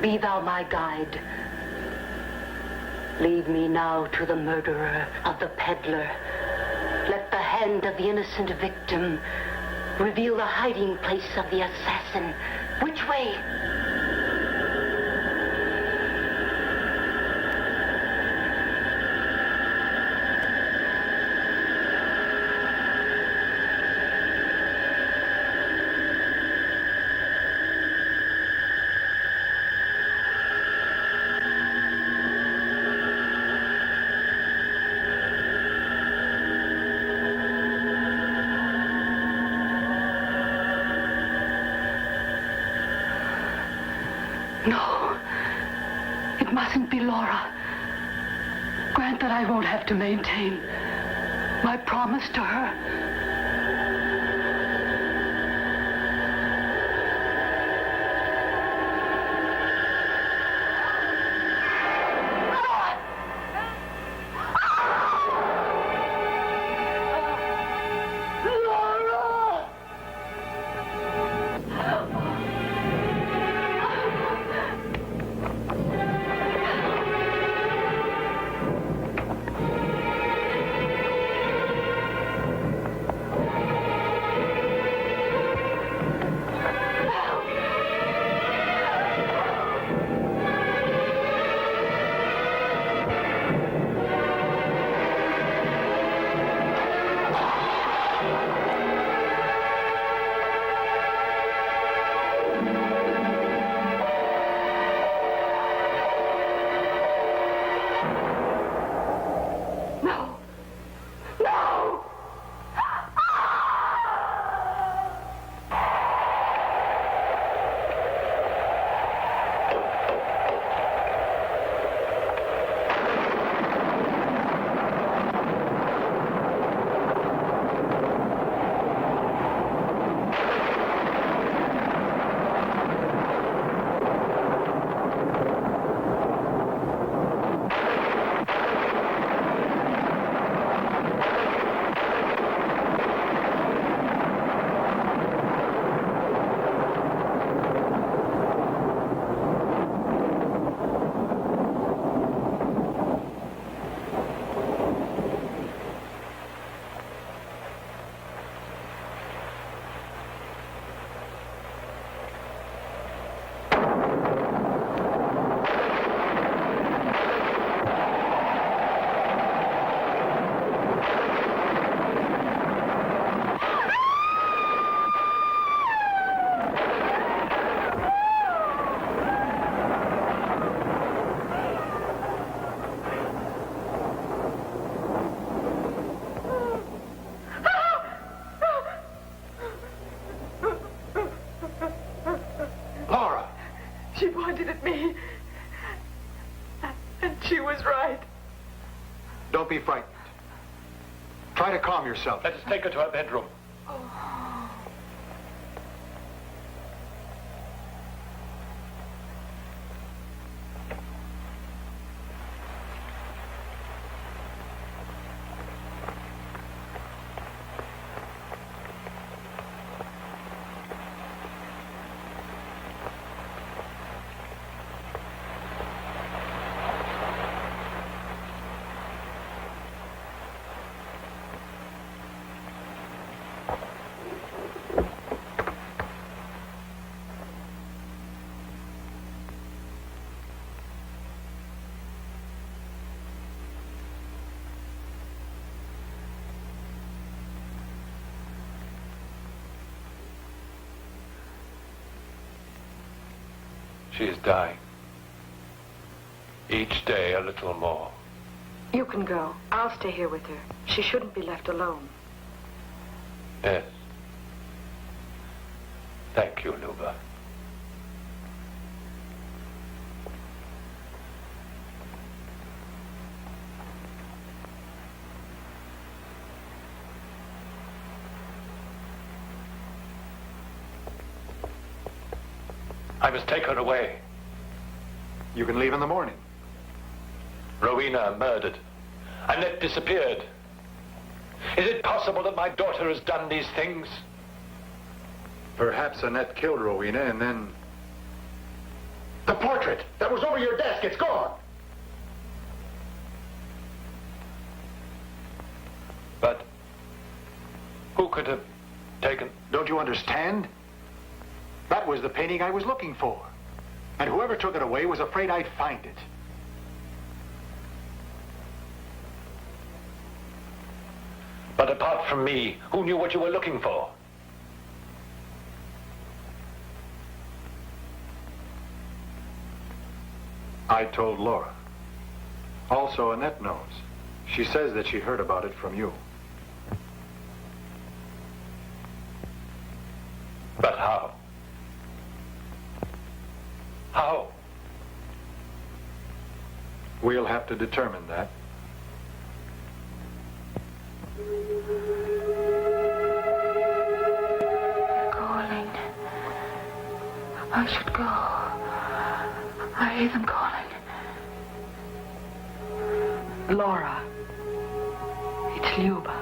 be thou my guide. Lead me now to the murderer of the peddler. Let the hand of the innocent victim reveal the hiding place of the assassin. Which way? No, it mustn't be Laura. Grant that I won't have to maintain my promise to her. She pointed at me. And she was right. Don't be frightened. Try to calm yourself. Let us take her to her bedroom. She is dying. Each day a little more. You can go. I'll stay here with her. She shouldn't be left alone. Yes. Thank you, Luba. I must take her away. You can leave in the morning. Rowena murdered. Annette disappeared. Is it possible that my daughter has done these things? Perhaps Annette killed Rowena and then... The portrait that was over your desk, it's gone. But who could have taken... Don't you understand? That was the painting I was looking for. And whoever took it away was afraid I'd find it. But apart from me, who knew what you were looking for? I told Laura. Also, Annette knows. She says that she heard about it from you. But how? How? We'll have to determine that. They're calling. I should go. I hear them calling. Laura. It's Luba.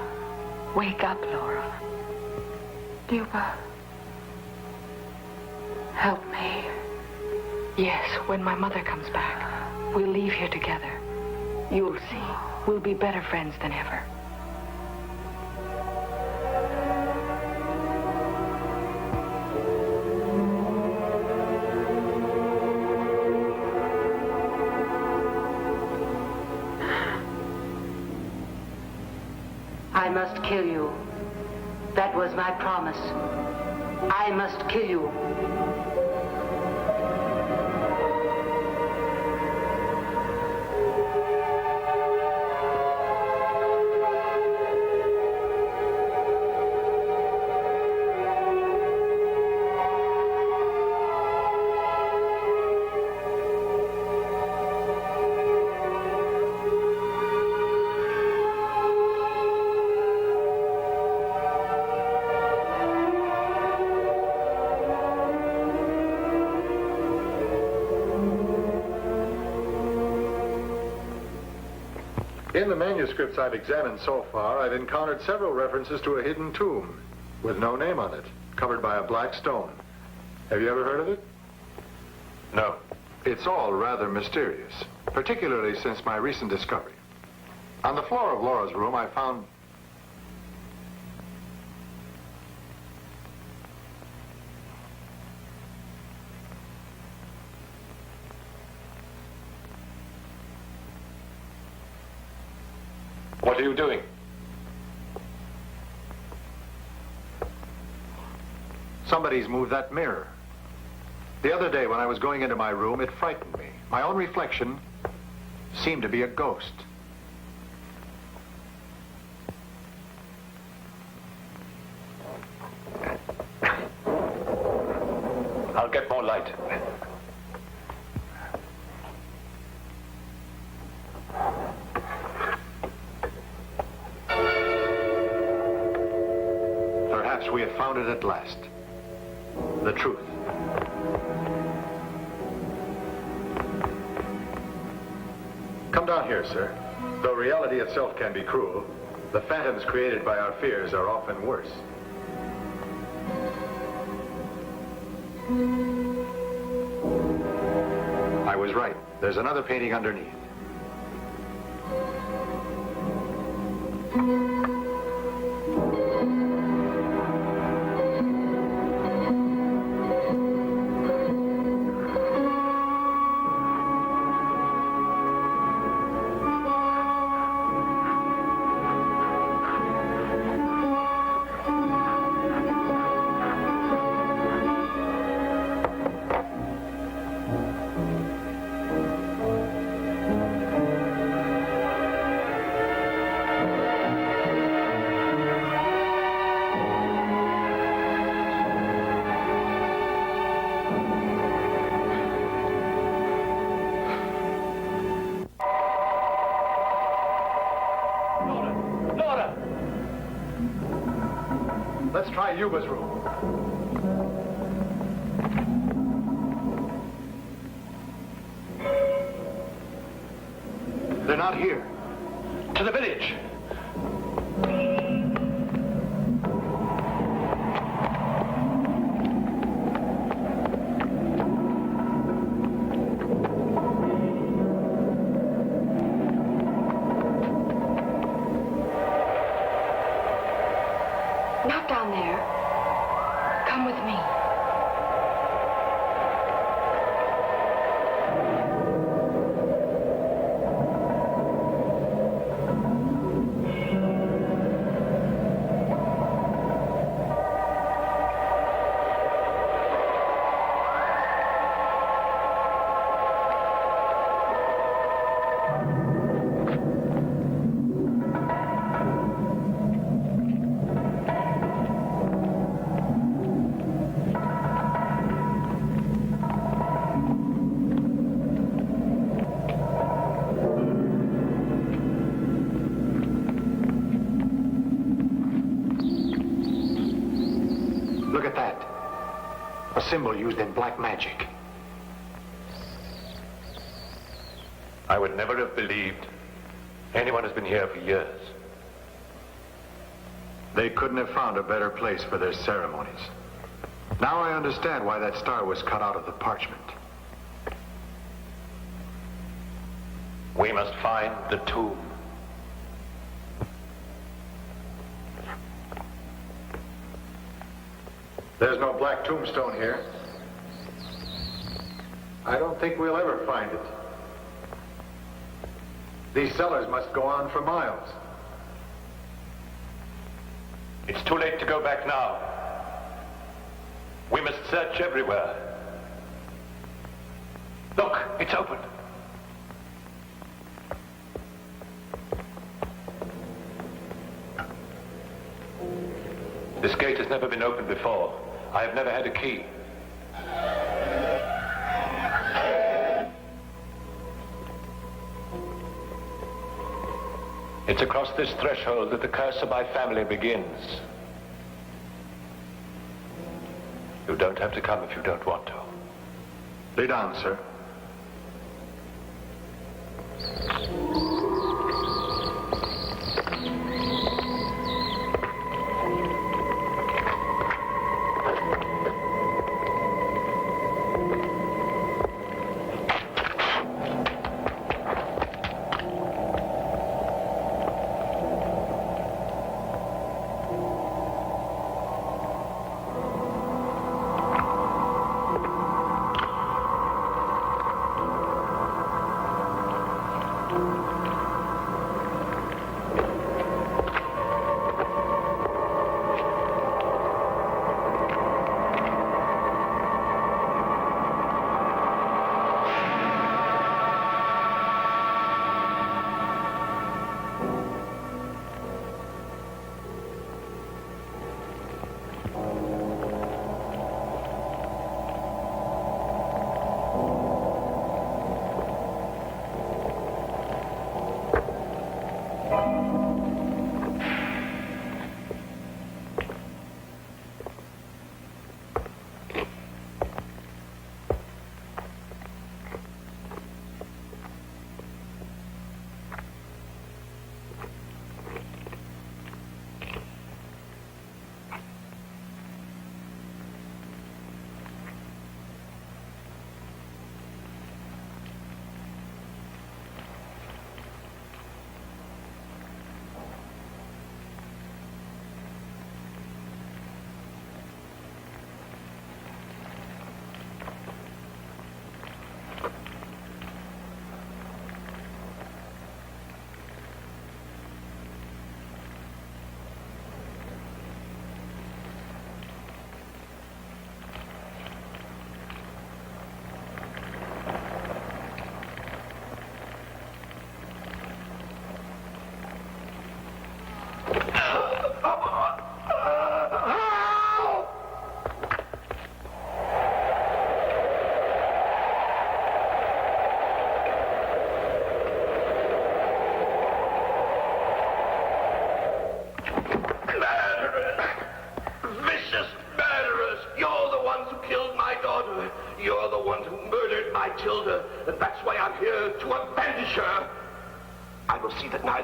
Wake up, Laura. Luba. Help me. Yes, when my mother comes back, we'll leave here together. You'll see. We'll be better friends than ever. I must kill you. That was my promise. I must kill you. In the manuscripts I've examined so far, I've encountered several references to a hidden tomb with no name on it, covered by a black stone. Have you ever heard of it? No. It's all rather mysterious, particularly since my recent discovery. On the floor of Laura's room, I found... What are you doing? Somebody's moved that mirror. The other day when I was going into my room, it frightened me. My own reflection seemed to be a ghost. I'll get more light. Perhaps we have found it at last. The truth. Come down here, sir. Though reality itself can be cruel, the phantoms created by our fears are often worse. I was right. There's another painting underneath. Let's try Yuba's room. They're not here. To the village. symbol used in black magic. I would never have believed anyone has been here for years. They couldn't have found a better place for their ceremonies. Now I understand why that star was cut out of the parchment. We must find the tomb. There's no black tombstone here. I don't think we'll ever find it. These cellars must go on for miles. It's too late to go back now. We must search everywhere. Look, it's open. This gate has never been opened before. I have never had a key. It's across this threshold that the curse of my family begins. You don't have to come if you don't want to. Lead on, sir.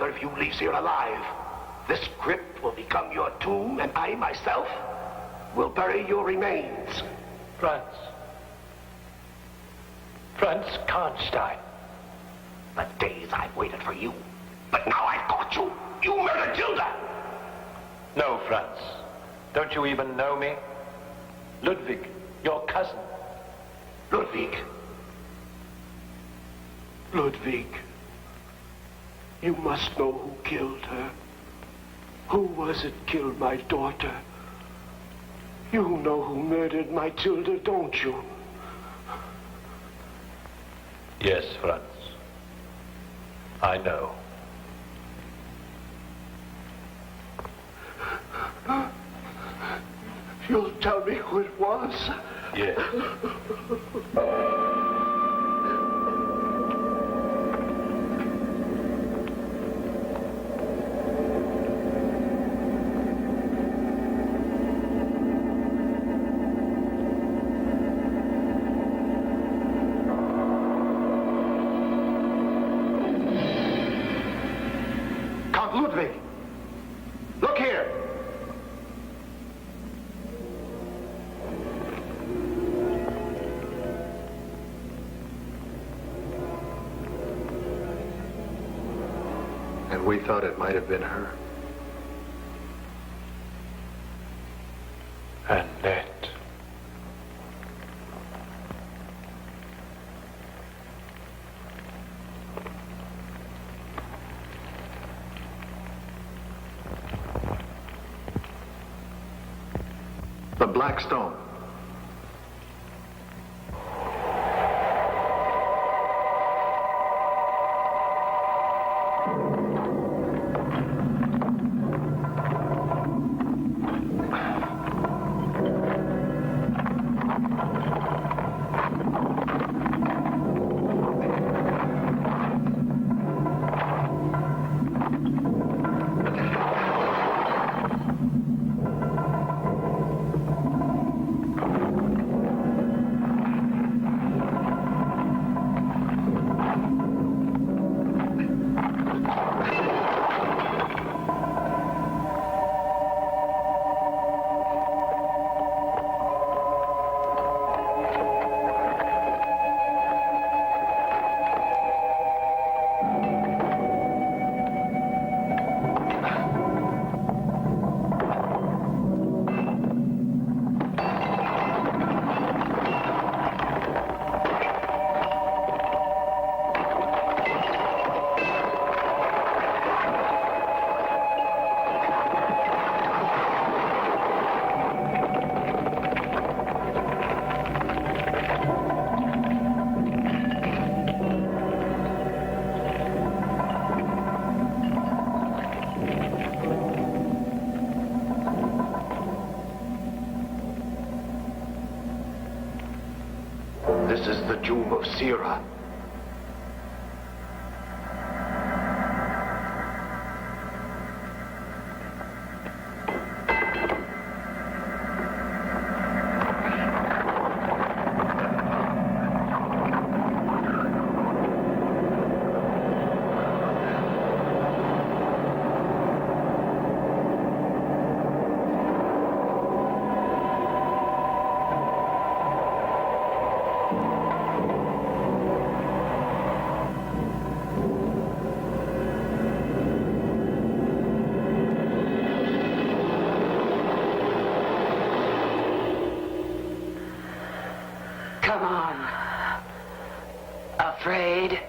If you leave here alive, this crypt will become your tomb, and I myself will bury your remains. Franz Karnstein. The days I've waited for you, but now I've caught you. You murdered Tilda. No, Franz. Don't you even know me? Ludwig, your cousin. Ludwig. You must know who killed her. Who was it killed my daughter? You know who murdered my Tilda, don't you? Yes, Franz. I know. You'll tell me who it was? Yes. Count Ludwig. Look here. And we thought it might have been her. Annette. The Black Stone. This is the tomb of Sira. Come on. Afraid?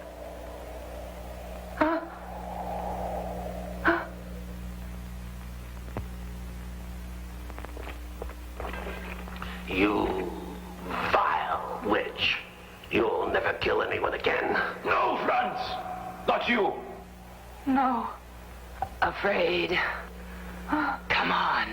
You vile witch. You'll never kill anyone again. No, Franz! Not you! No. Afraid? Come on.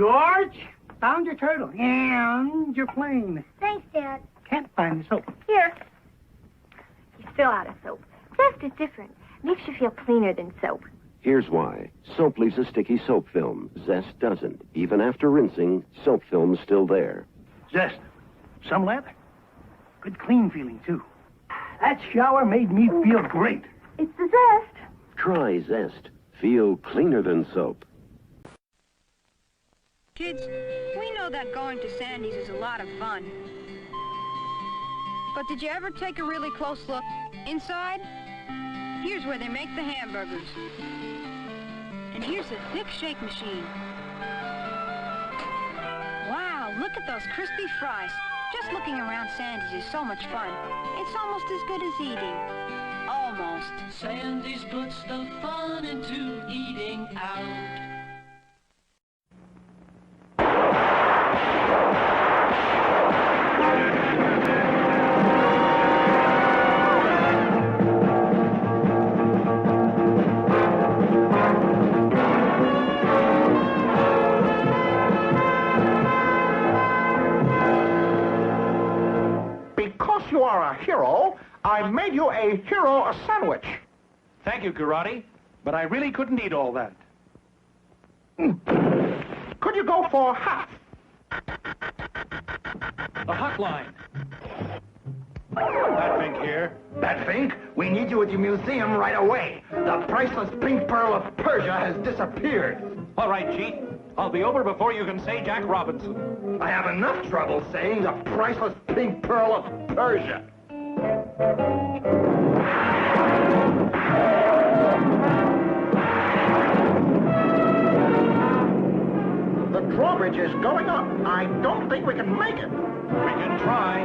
George, found your turtle and your plane. Thanks, Dad. Can't find the soap. Here. You fill out a soap. Zest is different. Makes you feel cleaner than soap. Here's why. Soap leaves a sticky soap film. Zest doesn't. Even after rinsing, soap film's still there. Zest. Some lather. Good clean feeling, too. That shower made me feel great. It's the Zest. Try Zest. Feel cleaner than soap. Kids, we know that going to Sandy's is a lot of fun. But did you ever take a really close look inside? Here's where they make the hamburgers. And here's a thick shake machine. Wow, look at those crispy fries. Just looking around Sandy's is so much fun. It's almost as good as eating. Almost. Sandy's puts the fun into eating out. You are a hero, I made you a hero sandwich. Thank you, Karate, but I really couldn't eat all that. Could you go for half? The hotline. Batfink here. Batfink, we need you at the museum right away. The priceless pink pearl of Persia has disappeared. All right, Chief. I'll be over before you can say Jack Robinson. I have enough trouble saying the priceless pink pearl of Persia. The drawbridge is going up. I don't think we can make it. We can try.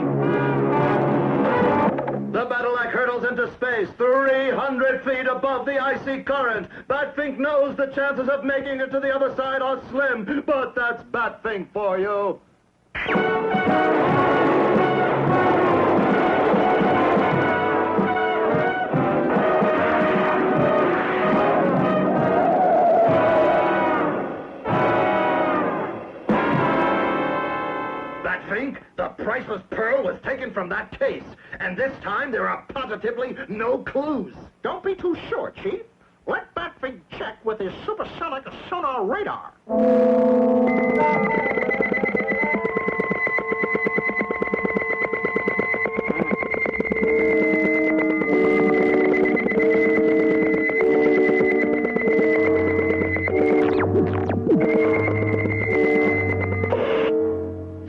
The Battleac hurtles into space, 300 feet above the icy current. Batfink knows the chances of making it to the other side are slim, but that's Batfink for you. Batfink, the priceless pearl was taken from that case, and this time there are positively no clues. Don't be too sure, Chief. Let Batfink check with his supersonic sonar radar.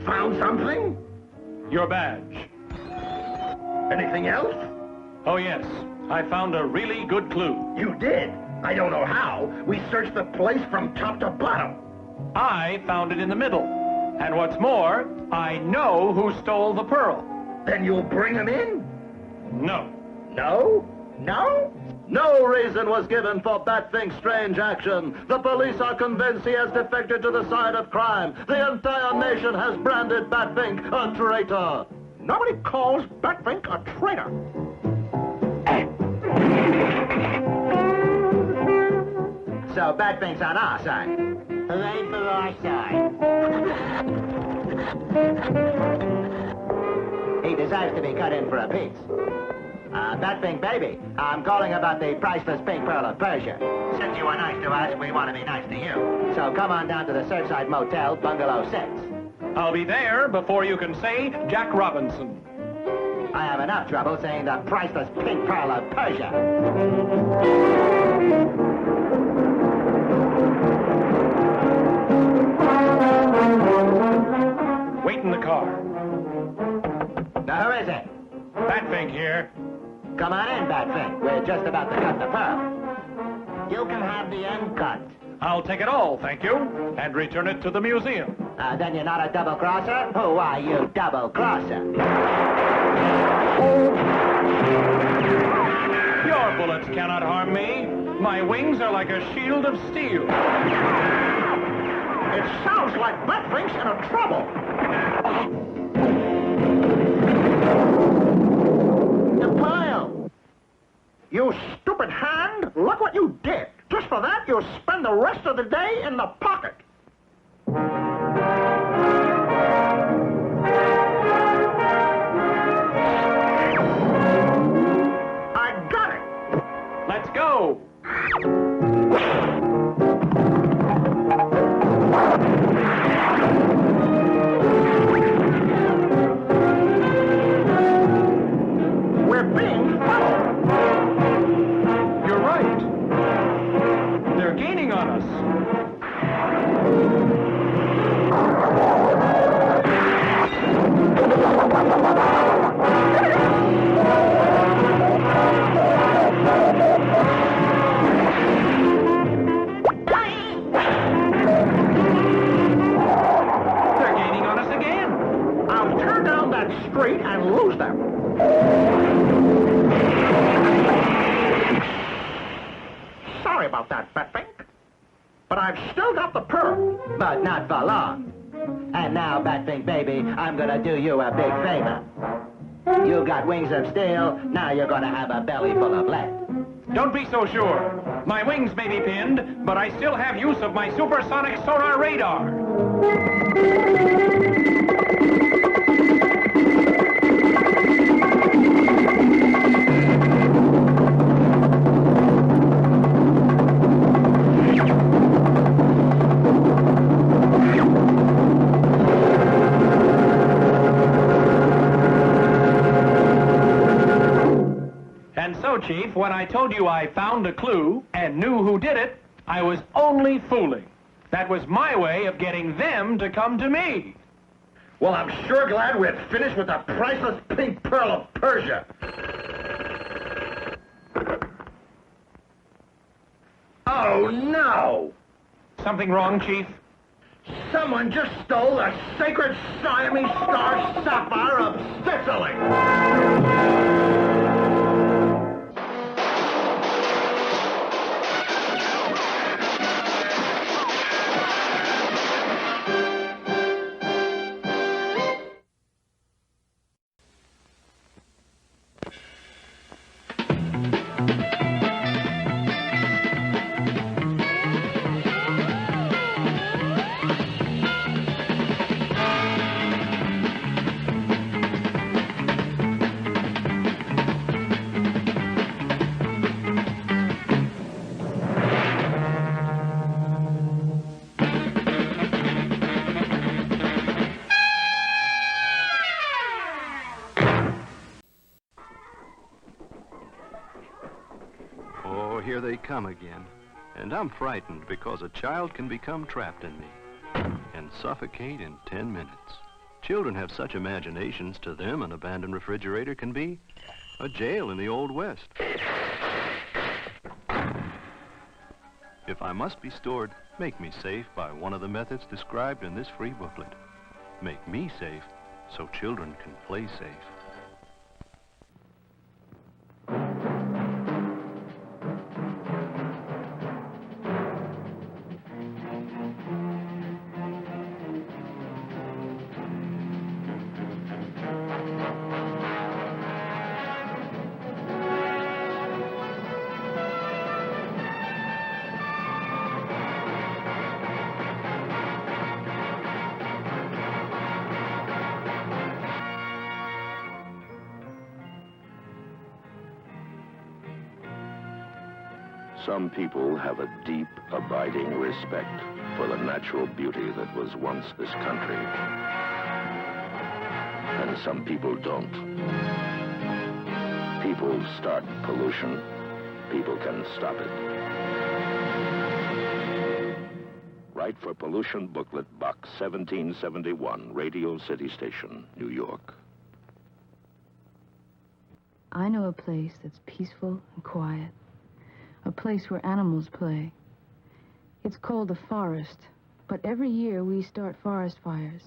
Found something? Your badge. Anything else? Oh, yes. I found a really good clue. You did? I don't know how. We searched the place from top to bottom. I found it in the middle. And what's more, I know who stole the pearl. Then you'll bring him in? No. No? No? No reason was given for Batfink's strange action. The police are convinced he has defected to the side of crime. The entire nation has branded Batfink a traitor. Nobody calls Batfink a traitor. So Batfink's on our side. Hooray for our side. He deserves to be cut in for a piece. Batfink baby, I'm calling about the priceless pink pearl of Persia. Since you are nice to us, we want to be nice to you. So come on down to the Surfside Motel, Bungalow 6. I'll be there before you can say Jack Robinson. I have enough trouble saying the priceless pink pearl of Persia. Wait in the car. Now, who is it? Batfink here. Come on in, Batfink. We're just about to cut the pearl. You can have the end cut. I'll take it all, thank you, and return it to the museum. Then you're not a double-crosser? Who are you, double-crosser? Your bullets cannot harm me. My wings are like a shield of steel. It sounds like Batfink's in trouble. The pearl. You stupid hand. Look what you did. Just for that, you'll spend the rest of the day in the pocket. street and lose them. Sorry about that, Batfink. But I've still got the pearl. But not for long. And now, Batfink baby, I'm gonna do you a big favor. You got wings of steel, now you're gonna have a belly full of lead. Don't be so sure. My wings may be pinned, but I still have use of my supersonic sonar radar. And so, Chief, when I told you I found a clue and knew who did it, I was only fooling. That was my way of getting them to come to me. Well, I'm sure glad we're finished with the priceless pink pearl of Persia. Oh, no! Something wrong, Chief? Someone just stole the sacred Siamese star sapphire of Sicily! Here they come again. And I'm frightened because a child can become trapped in me and suffocate in 10 minutes. Children have such imaginations. To them, an abandoned refrigerator can be a jail in the Old West. If I must be stored, make me safe by one of the methods described in this free booklet. Make me safe so children can play safe. Some people have a deep, abiding respect for the natural beauty that was once this country. And some people don't. People start pollution. People can stop it. Write for Pollution Booklet, Box 1771, Radio City Station, New York. I know a place that's peaceful and quiet. A place where animals play. It's called the forest, but every year we start forest fires.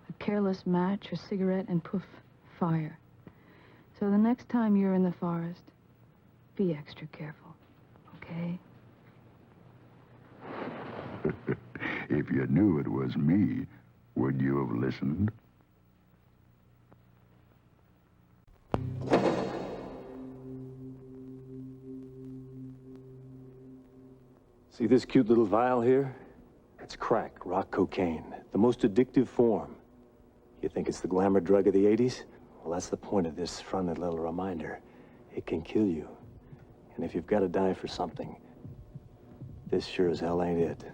A careless match or cigarette and poof, fire. So the next time you're in the forest, be extra careful, okay? If you knew it was me, would you have listened? See this cute little vial here? It's crack, rock cocaine, the most addictive form. You think it's the glamour drug of the 80s? Well, that's the point of this fronted little reminder. It can kill you. And if you've got to die for something, this sure as hell ain't it.